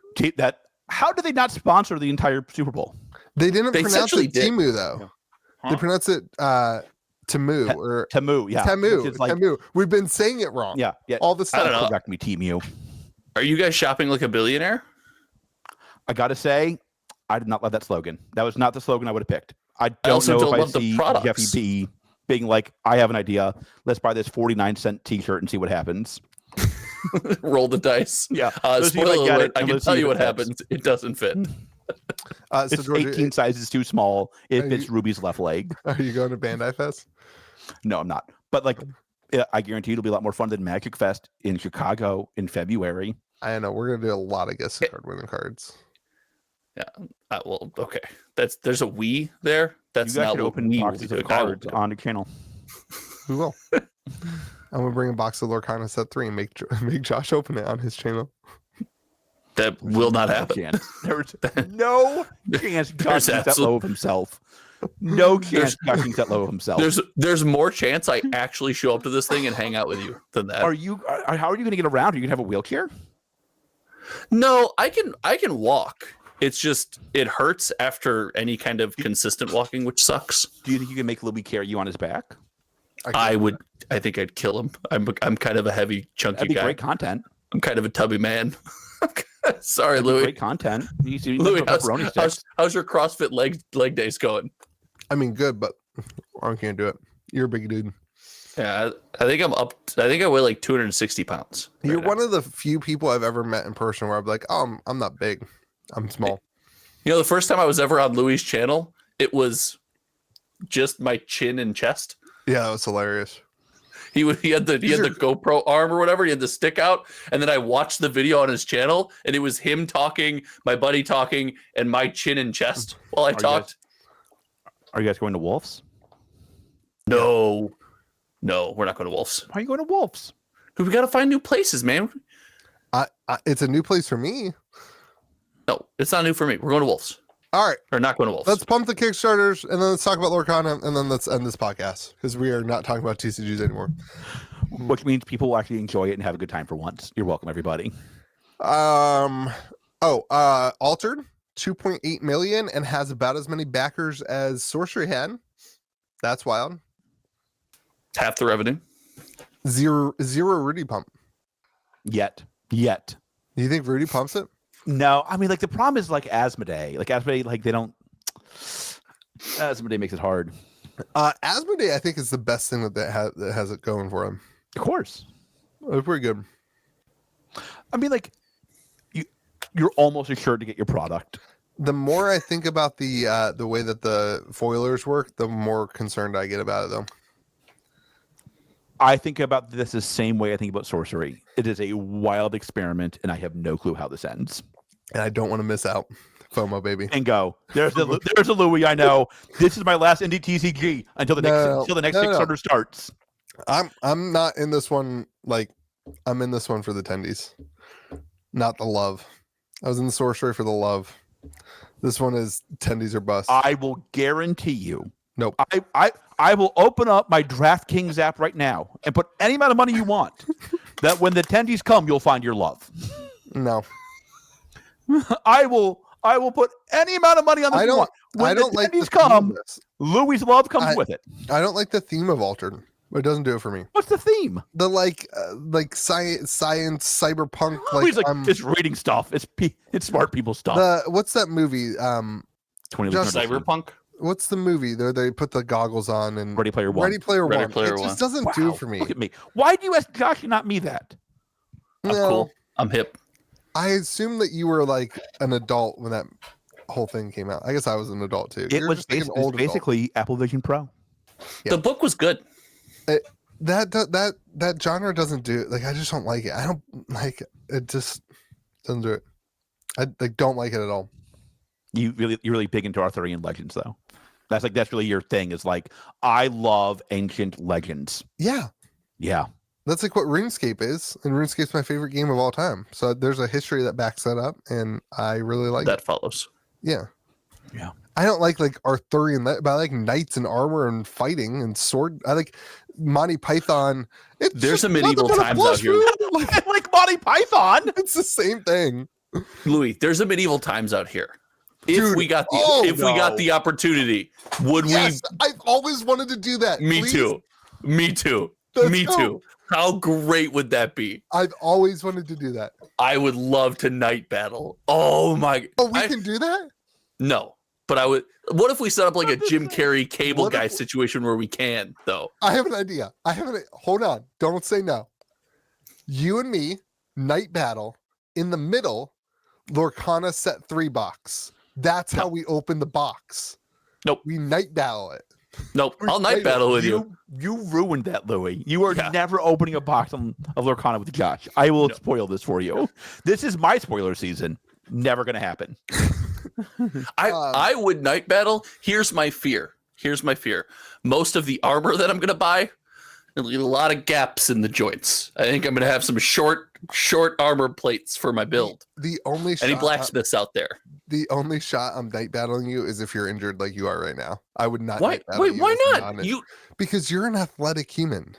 How did they not sponsor the entire Super Bowl? They didn't They pronounce essentially it did. Timu though. Huh? They pronounce it Tamu or Temu, yeah. Tamu. Which is like, Tamu. We've been saying it wrong. yeah. All the I don't stuff. know. Correct me, Timu. Are you guys shopping like a billionaire? I gotta say, I did not love that slogan. That was not the slogan I would have picked. I don't also know don't if I love the see products. Jeffy B being like, I have an idea. Let's buy this 49-cent T-shirt and see what happens. Roll the dice. Yeah. Spoiler see if I get alert, it, I and can let's tell see you if what it fits. happens. It doesn't fit. So It's George, 18 sizes too small if Are it's you- Ruby's left leg. are you going to Bandai Fest? No, I'm not. But like, I guarantee it'll be a lot more fun than Magic Fest in Chicago in February. I know we're gonna do a lot of guest card winning cards. Yeah. Well, okay. There's a we there. That's You guys not should what open we will boxes do. of cards on the channel. We will. I'm gonna bring a box of Lorcana set 3 and make Josh open it on his channel. That will not happen. Chance. There's no chance Josh thinks that low of himself. No chance Josh thinks that low of himself. There's more chance I actually show up to this thing and hang out with you than that. How are you going to get around? Are you going to have a wheelchair? No, I can walk. It's just it hurts after any kind of consistent walking, which sucks. Do you think you can make Louis carry you on his back? I would. I think I'd kill him. I'm kind of a heavy, chunky That'd be guy. great content. I'm kind of a tubby man. Sorry, That'd be Louis. Great content. Louis, how's your CrossFit leg days going? I mean, good, but I can't do it. You're a big dude. Yeah, I think I'm up. I think I weigh like 260 pounds. You're right now. one of the few people I've ever met in person where I'm like, oh, I'm not big. I'm small. You know, the first time I was ever on Louis' channel, it was just my chin and chest. Yeah, that was hilarious. He had the GoPro arm or whatever. He had the stick out, and then I watched the video on his channel, and it was him talking, my buddy talking, and my chin and chest while I talked. Are you guys going to Wolves? No, we're not going to Wolves. Why are you going to Wolves? Because we got to find new places, man. It's a new place for me. No, it's not new for me. We're going to Wolves. All right. Or not going to Wolves. Let's pump the Kickstarters, and then let's talk about Lorcana, and then let's end this podcast because we are not talking about TCGs anymore. Which means people will actually enjoy it and have a good time for once. You're welcome, everybody. Altered 2.8 million and has about as many backers as Sorcery had. That's wild. Half the revenue. Zero Rudy pump. Yet. Do you think Rudy pumps it? No, I mean, like the problem is like Asmodee. Like Asmodee, like they don't. Asmodee makes it hard. Asmodee, I think, is the best thing that has it going for him. Of course, it's pretty good. I mean, like you're almost assured to get your product. The more I think about the way that the foilers work, the more concerned I get about it, though. I think about this the same way I think about sorcery. It is a wild experiment, and I have no clue how this ends. And I don't want to miss out. FOMO, baby. And go. There's a Louis I know. This is my last indie TCG until the next Kickstarter starts. I'm not in this one. Like, I'm in this one for the tendies, not the love. I was in the sorcery for the love. This one is tendies or bust. I will guarantee you. Nope. I will open up my DraftKings app right now and put any amount of money you want. That when the tendies come, you'll find your love. No. I will put any amount of money on this. When the tendies come, Louis' love comes with it. I don't like the theme of Altered. It doesn't do it for me. What's the theme? The like science, cyberpunk. Louis it's reading stuff. It's smart people stuff. What's that movie? Cyberpunk. What's the movie? They put the goggles on and Ready Player One. It just doesn't do it for me. Look at me. Why do you ask Josh and not me that? I'm cool. I'm hip. I assume that you were like an adult when that whole thing came out. I guess I was an adult too. It was basically Apple Vision Pro. Yeah. The book was good. That genre doesn't do it. Like, I just don't like it. I don't like it. It just doesn't do it. I don't like it at all. You're really big into Arthurian legends, though. That's really your thing. Is like, I love ancient legends. Yeah. That's like what RuneScape is, and RuneScape's my favorite game of all time. So there's a history that backs that up, and I really like that. Follows. Yeah. I don't like Arthurian, but I like knights and armor and fighting and sword. I like Monty Python. There's some medieval times out here. I like Monty Python. It's the same thing. Louis, there's a medieval times out here. If we got the opportunity, would we? I've always wanted to do that. Me too. Me too. How great would that be? I've always wanted to do that. I would love to night battle. Oh my! Oh, we can do that? No, but I would. What if we set up like a Jim Carrey cable guy situation where we can though? I have an idea. Hold on. Don't say no. You and me, night battle in the middle. Lorcana set 3 box. That's how we open the box. Nope. We night battle it. Nope. I'll night battle with you. You ruined that, Louis. You are Yeah. never opening a box of Lorcana with Josh. I will No. spoil this for you. This is my spoiler season. Never going to happen. I would night battle. Here's my fear. Most of the armor that I'm going to buy, there'll be a lot of gaps in the joints. I think I'm going to have some short armor plates for my build. The only Any shot, blacksmiths out there? the only shot I'm night battling you is if you're injured like you are right now. I would not. Why? night battle Wait, you why as a not? non- because you're an athletic human.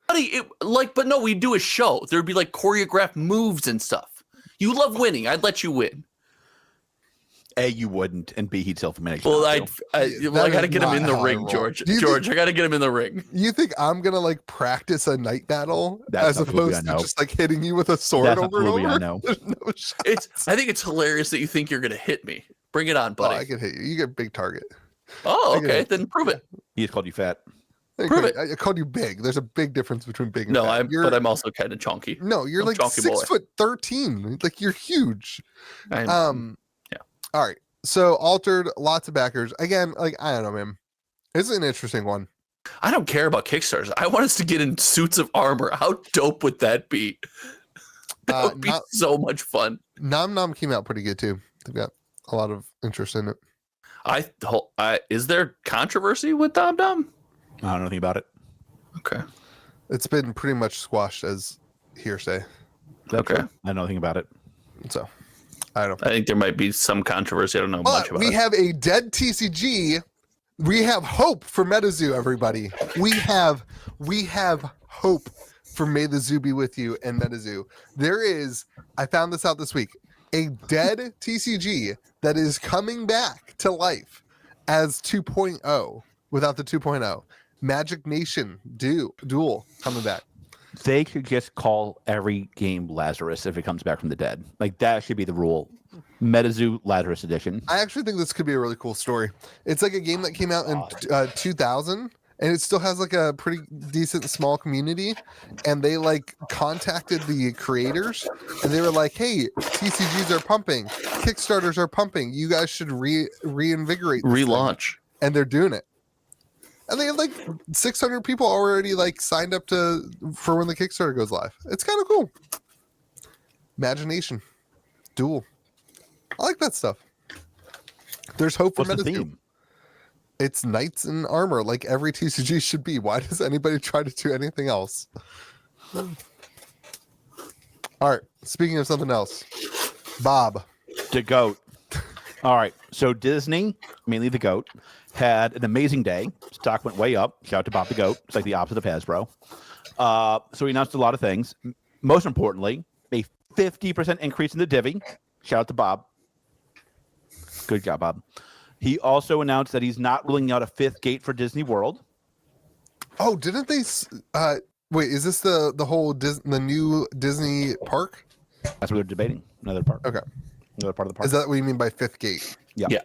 Buddy, but no, we do a show. There'd be like choreographed moves and stuff. You love winning. I'd let you win. A, you wouldn't, and B, he'd self-manage. Well, I That got to is get him not in the how I ring, roll. George. Do you George, I got to get him in the ring. You think I'm gonna like practice a night battle That's as not the movie I opposed to know. just like hitting you with a sword That's not the over and movie over? I know. There's no shot. I think it's hilarious that you think you're going to hit me. Bring it on, Oh, buddy. I can hit you. You get a big target. Oh, I get okay. it. Then prove it. He just called you fat. Prove it. I called you big. There's a big difference between big and No, fat. but I'm also kind of chunky. No, you're I'm like chunky 6'13". Like you're huge. Yeah. All right. So altered, lots of backers. Again, like I don't know, man. It's an interesting one. I don't care about Kickstarters. I want us to get in suits of armor. How dope would that be? That would be so much fun. Nom Nom came out pretty good too. They've got a lot of interest in it. Is there controversy with Dom Dom? I don't know anything about it. Okay. It's been pretty much squashed as hearsay. Okay. I don't know anything about it. So I don't know. I think there might be some controversy. I don't know much But about we it. have a dead TCG. We have hope for MetaZoo, everybody. We have hope for May the Zoo be with you and MetaZoo. There is, I found this out this week, a dead TCG that is coming back to life as 2.0 without the 2.0. Magic Nation Duel coming back. They could just call every game Lazarus if it comes back from the dead. Like that should be the rule. MetaZoo Lazarus edition. I actually think this could be a really cool story. It's like a game that came out in 2000 and it still has like a pretty decent small community, and they like contacted the creators and they were like, hey, TCGs are pumping, Kickstarters are pumping, you guys should reinvigorate this Relaunch. thing. And they're doing it. And they have like 600 people already like signed up for when the Kickstarter goes live. It's kind of cool. Imagination. Duel. I like that stuff. There's hope for What's the MetaZoo. theme? It's knights in armor, like every TCG should be. Why does anybody try to do anything else? All right. Speaking of something else, Bob. The GOAT. All right. So Disney, mainly the GOAT, had an amazing day. Stock went way up. Shout out to Bob the GOAT. It's like the opposite of Hasbro. So he announced a lot of things. Most importantly, a 50% increase in the divvy. Shout out to Bob. Good job, Bob. He also announced that he's not ruling out a fifth gate for Disney World. Oh, didn't they? Wait, is this the whole the new Disney park? That's what they're debating. Another part. Okay. Another part of the park. Is that what you mean by fifth gate? Yeah. Yeah.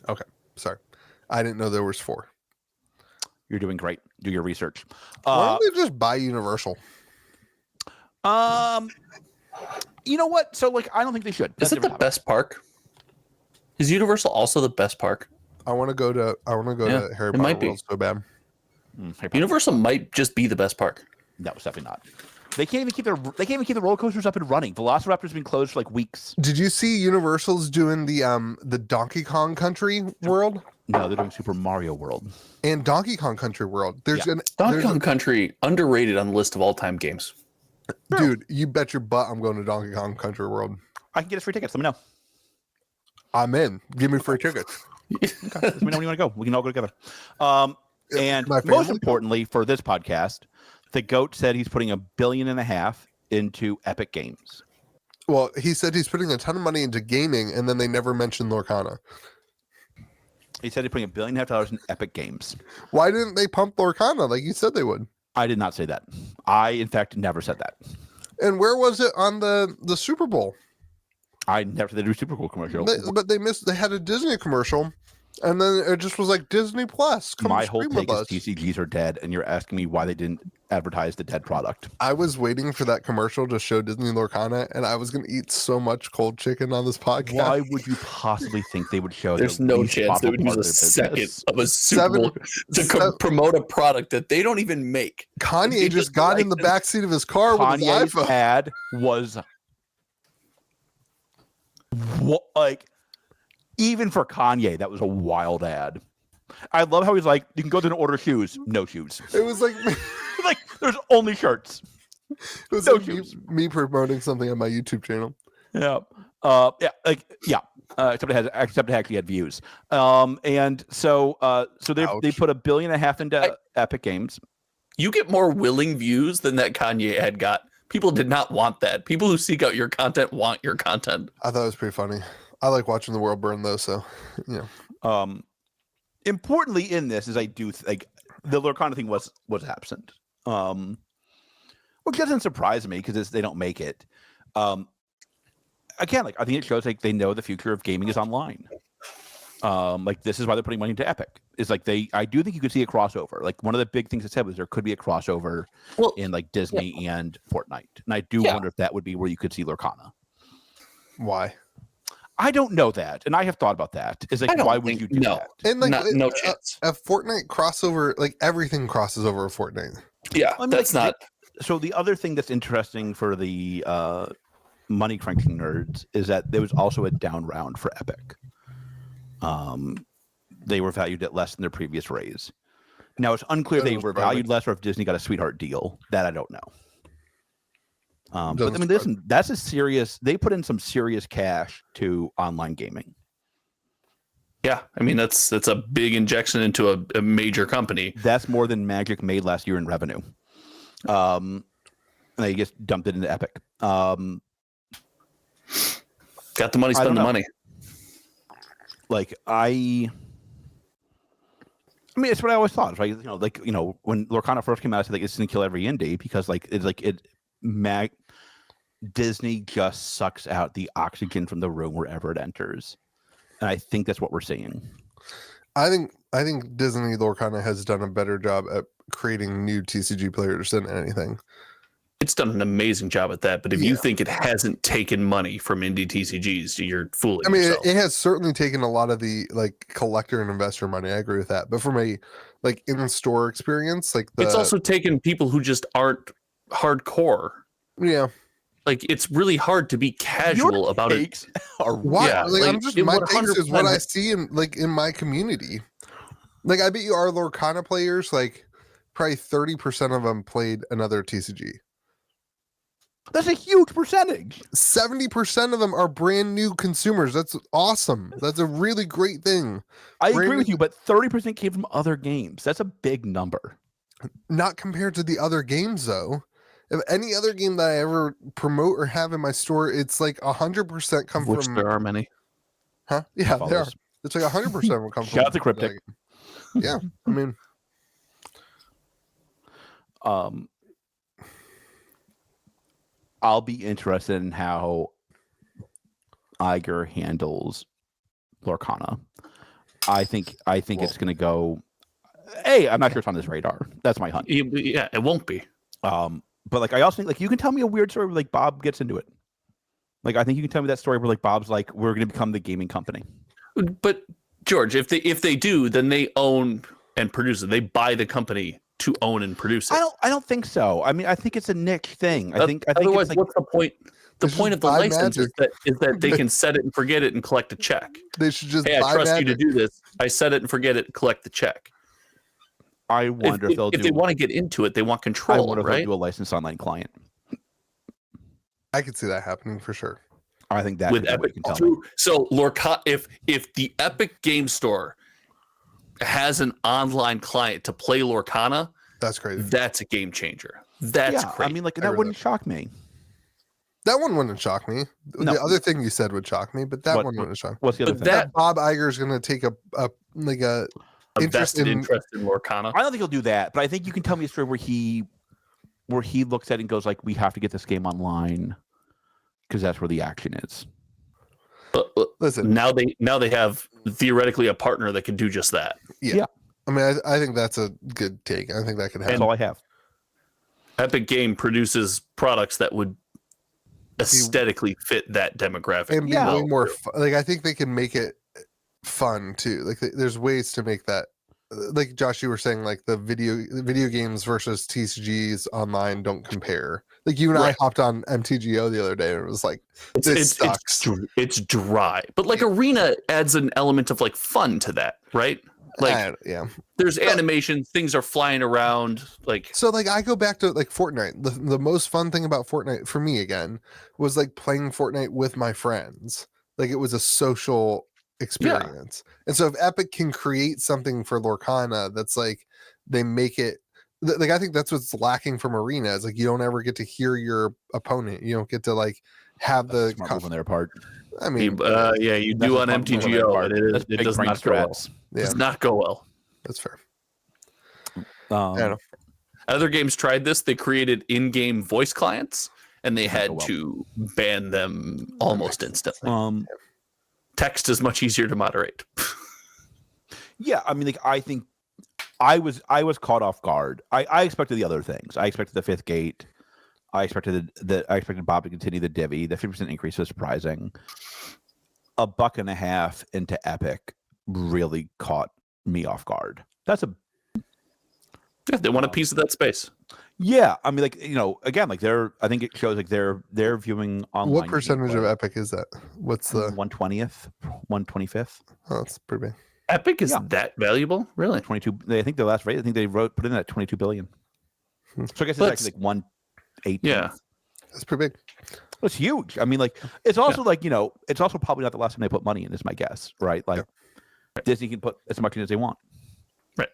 Okay. Sorry. I didn't know there was 4. You're doing great. Do your research. Why don't they just buy Universal? You know what? So like, I don't think they should. Is it the best park? Is Universal also the best park? I want to go to Harry it Potter might be. World so bad. Universal might just be the best park. No, it's definitely not. They can't even keep the roller coasters up and running. Velociraptor's been closed for like weeks. Did you see Universal's doing the Donkey Kong Country World No, they're doing Super Mario World. and Donkey Kong Country World? There's Yeah. Donkey Kong Country, underrated on the list of all-time games. dude, you bet your butt I'm going to Donkey Kong Country World. I can get us free tickets. Let me know. I'm in. Give me free tickets. Okay. Let me know when you want to go. We can all go together. And My family? most importantly for this podcast, the GOAT said he's putting $1.5 billion into Epic Games. Well, he said he's putting a ton of money into gaming, and then they never mentioned Lorcana. He said he's putting $1.5 billion in Epic Games. Why didn't they pump Lorcana like you said they would? I did not say that. I, in fact, never said that. And where was it on the Super Bowl? I never said they do Super Cool commercial. But they missed. They had a Disney commercial, And then it just was like Disney Plus. Come My whole stream take with is us. TCGs are dead, and you're asking me why they didn't advertise the dead product. I was waiting for that commercial to show Disney Lorcana, and I was going to eat so much cold chicken on this podcast. Why would you possibly think they would show? There's the no least chance they profitable would use a part of their second business? of a Super Bowl to promote a product that they don't even make. Kanye They just got in the backseat of his car with his Kanye's iPhone. ad was what, like, even for Kanye, that was a wild ad. I love how he's like, you can go there and order shoes, no shoes. It was like Like, there's only shirts. it was No like shoes. me promoting something on my YouTube channel. Yeah. Except it actually had views. And so they Ouch. put $1.5 billion into Epic Games. You get more willing views than that Kanye ad got. People did not want that. People who seek out your content want your content. I thought it was pretty funny. I like watching the world burn though, so yeah. Importantly in this is I do like the Lorcana thing was absent. Which doesn't surprise me because they don't make it. Again, like I think it shows like they know the future of gaming is online. Like this is why they're putting money into Epic. Is like I do think you could see a crossover. Like one of the big things it said was there could be a crossover in like Disney and Fortnite. And I do wonder if that would be where you could see Lorcana. Why? I don't know that, and I have thought about that. Is like why would you do that? And like no chance. A Fortnite crossover, like everything crosses over a Fortnite. Yeah, I mean, that's like, not. So the other thing that's interesting for the money crunching nerds is that there was also a down round for Epic. They were valued at less than their previous raise. Now it's unclear they were valued less or if Disney got a sweetheart deal. That I don't know. But I mean, listen, that's a serious. They put in some serious cash to online gaming. Yeah, I mean that's a big injection into a major company. That's more than Magic made last year in revenue. And they just dumped it into Epic. Got the money, spend the money. Like I mean, it's what I always thought. Right? When Lorcana first came out, I said like it's gonna kill every indie because Disney just sucks out the oxygen from the room wherever it enters, and I think that's what we're seeing. I think Disney Lorcana has done a better job at creating new TCG players than anything. It's done an amazing job at that, but if you think it hasn't taken money from indie TCGs, you're fooling yourself. It has certainly taken a lot of the like collector and investor money. I agree with that. But from a like in-store experience, like it's also taken people who just aren't hardcore. Yeah. Like it's really hard to be casual about it. Why? Yeah, like, I'm just my takes is 100%. what I see in my community. Like I bet you our Lorcana players, like probably 30% of them played another TCG. That's a huge percentage. 70% of them are brand new consumers. That's awesome. That's a really great thing. I agree with you, but 30% came from other games. That's a big number. Not compared to the other games, though. If any other game that I ever promote or have in my store, it's like 100% come Which from. there are many. Huh? Yeah, there are. It's like 100% will come from. Shout out to Cryptic. Yeah, I mean. I'll be interested in how Iger handles Lorcana. I think it's going to go. Hey, I'm not sure it's on his radar. That's my hunch. Yeah, it won't be. But like, I also think like you can tell me a weird story where like Bob gets into it. Like, I think you can tell me that story where like Bob's like, we're going to become the gaming company. But George, if they do, then they own and produce it. They buy the company to own and produce it. I don't think so. I mean, I think it's a niche thing. I think otherwise, it's like, what's the point? The point of the license is that they can set it and forget it and collect a check. They should just. Hey, I trust you to do this. I set it and forget it and collect the check. I wonder if they want to get into it, they want control. I wonder if right? they'll do a licensed online client. I could see that happening for sure. I think that with Epic. So Lorcana, if the Epic Game Store has an online client to play Lorcana, that's crazy. That's a game changer. That's crazy. I mean, like that wouldn't shock me. That one wouldn't shock me. No. The other thing you said would shock me, but that one wouldn't shock me. What's the other thing? That Bob Iger is going to take a vested interest in Lorcana. I don't think he'll do that, but I think you can tell me a story where he looks at it and goes like, "We have to get this game online because that's where the action is." But Listen, now they have theoretically a partner that can do just that. yeah. I mean, I think that's a good take. I think that could happen. That's all I have. Epic Game produces products that would aesthetically fit that demographic. And be way more like, I think they can make it fun too. Like there's ways to make that, like Josh, you were saying, like the video games versus TCGs online don't compare. Like you and I hopped on MTGO the other day and it was like, this sucks. It's dry, but like Arena adds an element of like fun to that, right? Like there's animation, things are flying around, like so. Like I go back to like Fortnite. The most fun thing about Fortnite for me again was like playing Fortnite with my friends. Like it was a social experience. And so if Epic can create something for Lorcana that's like they make it like, I think that's what's lacking from Arena is like you don't ever get to hear your opponent. You don't get to like have the when they're apart. I mean, you do on MTGO, and it does not go well. Yeah. Does not go well. That's fair. I don't know. Other games tried this. They created in-game voice clients, and they had to ban them almost instantly. Text is much easier to moderate. Yeah, I mean, like I think I was caught off guard. I expected the other things. I expected the fifth gate. I expected Bob to continue the divvy. The 50% increase was surprising. $1.50 into Epic really caught me off guard. They want a piece of that space. Yeah, I mean, like again, like I think it shows like they're viewing online. What percentage of Epic is that? What's the 1/20th, 1/25th? Oh, that's pretty big. Epic is that valuable, really? 22. I think the last rate. I think they put in at 22 billion. So I guess it's actually like 1/8. Yeah, that's pretty big. It's huge. I mean, like it's also like it's also probably not the last time they put money in. Is my guess, right? Like Disney can put as much in as they want. Right.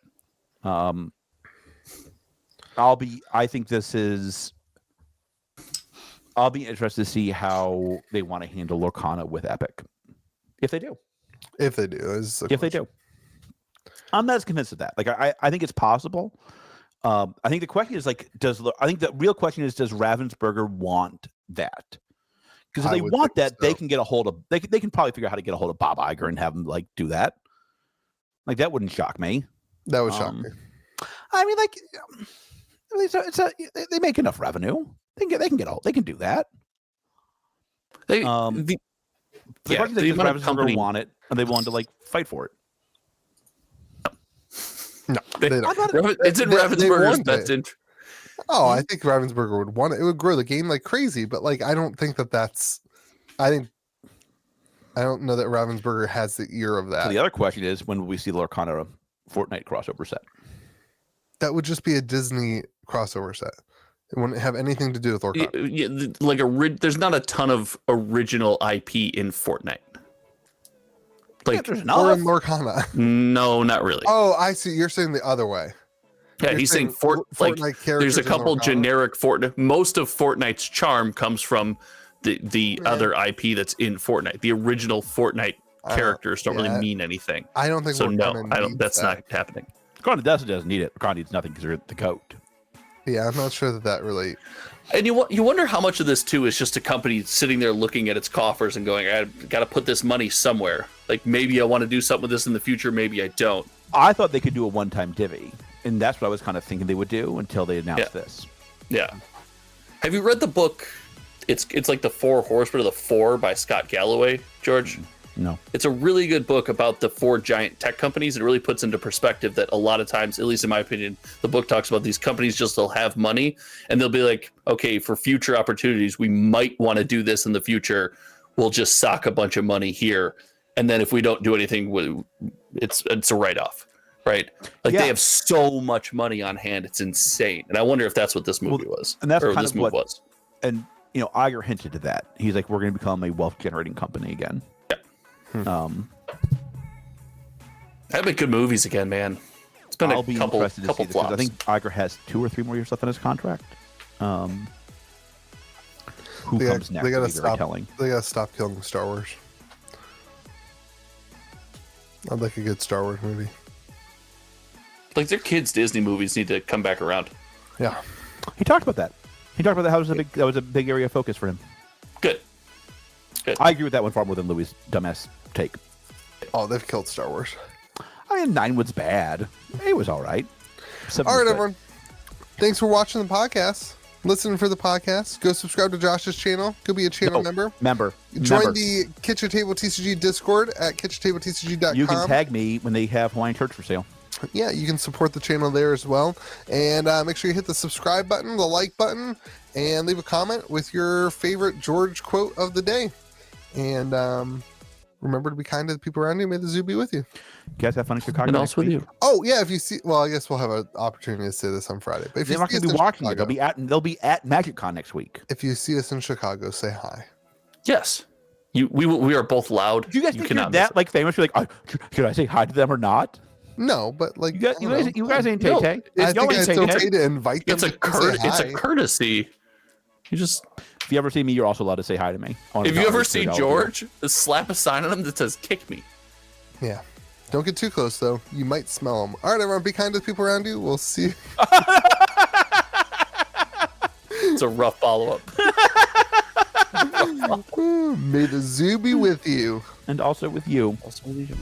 I'll be interested to see how they want to handle Lorcana with Epic. If they do. If they do. I'm not as convinced of that. Like I think it's possible. I think the question is like, the real question is, does Ravensburger want that? Because if they want that, they can get a hold of they can probably figure out how to get a hold of Bob Iger and have him like do that. Like that wouldn't shock me. That would shock me. I mean, like they make enough revenue. They can do that. The question is, does Ravensburger want it, and they want to like fight for it? No, they don't. It's in Ravensburger's best interest. Oh, I think Ravensburger would want it. It would grow the game like crazy, but like I don't think that's. I don't know that Ravensburger has the ear of that. So the other question is, when will we see the Lorcana Fortnite crossover set? That would just be a Disney crossover set. It wouldn't have anything to do with Lorcana. Like there's not a ton of original IP in Fortnite. Like or in Lorcana. No, not really. Oh, I see. You're saying the other way. Yeah, he's saying Fortnite characters. There's a couple generic Fortnite. Most of Fortnite's charm comes from the other IP that's in Fortnite. The original Fortnite characters don't really mean anything. I don't think so. No, I don't. That's not happening. Lorcana doesn't need it. Lorcana needs nothing because they're the goat. Yeah, I'm not sure that really. And you wonder how much of this too is just a company sitting there looking at its coffers and going, "I got to put this money somewhere. Like maybe I want to do something with this in the future. Maybe I don't." I thought they could do a one-time divvy, and that's what I was kind of thinking they would do until they announced this. Yeah. Have you read the book? It's like the Four Horsemen of the Four by Scott Galloway, George. No. It's a really good book about the four giant tech companies. It really puts into perspective that a lot of times, at least in my opinion, the book talks about these companies just they'll have money and they'll be like, okay, for future opportunities, we might want to do this in the future. We'll just sock a bunch of money here. And then if we don't do anything, it's a write-off, right? Like they have so much money on hand. It's insane. And I wonder if that's what this movie was. And that's kind of what was. And, Iger hinted to that. He's like, we're going to become a wealth-generating company again. I've been good movies again, man. It's been a couple flops. I think Iger has 2 or 3 more years left on his contract. Who comes next? They gotta stop killing Star Wars. I'd like a good Star Wars movie. Like their kids' Disney movies need to come back around. Yeah, he talked about that. How that was a big area of focus for him. Good. I agree with that one far more than Louis' dumbass take. Oh, they've killed Star Wars. I mean, 9 was bad. It was all right. 7 All was right, good. everyone. Thanks for watching the podcast. Listening for the podcast. Go subscribe to Josh's channel. Go be a channel member. Join the Kitchen Table TCG Discord at kitchenttabletcg.com. You can tag me when they have Hawaiian Church for sale. Yeah, you can support the channel there as well. And make sure you hit the subscribe button, the like button, and leave a comment with your favorite George quote of the day. And remember to be kind to the people around you. May the zoo be with you. You guys have fun in Chicago. And also with you. Oh, yeah, if you see... Well, I guess we'll have an opportunity to say this on Friday. But if They're you not see going us to be in watching it. Chicago, They'll be at MagicCon next week. if you see us in Chicago, say hi. Yes. We are both loud. Do you guys think you're cannot miss that it. like famous? You're like, oh, should I say hi to them or not? No, but like... You guys, I don't know. you guys ain't No, Tay-Tay. I Y'all think ain't it's Tay-Tay. okay to invite them It's a to say it's hi. a courtesy. You just If you ever see me, you're also allowed to say hi to me. if you ever see George, just slap a sign on him that says "kick me." Yeah. Don't get too close, though. You might smell them. All right, everyone, be kind to the people around you. We'll see. It's a rough follow-up. May the zoo be with you. and also with you. Also with you.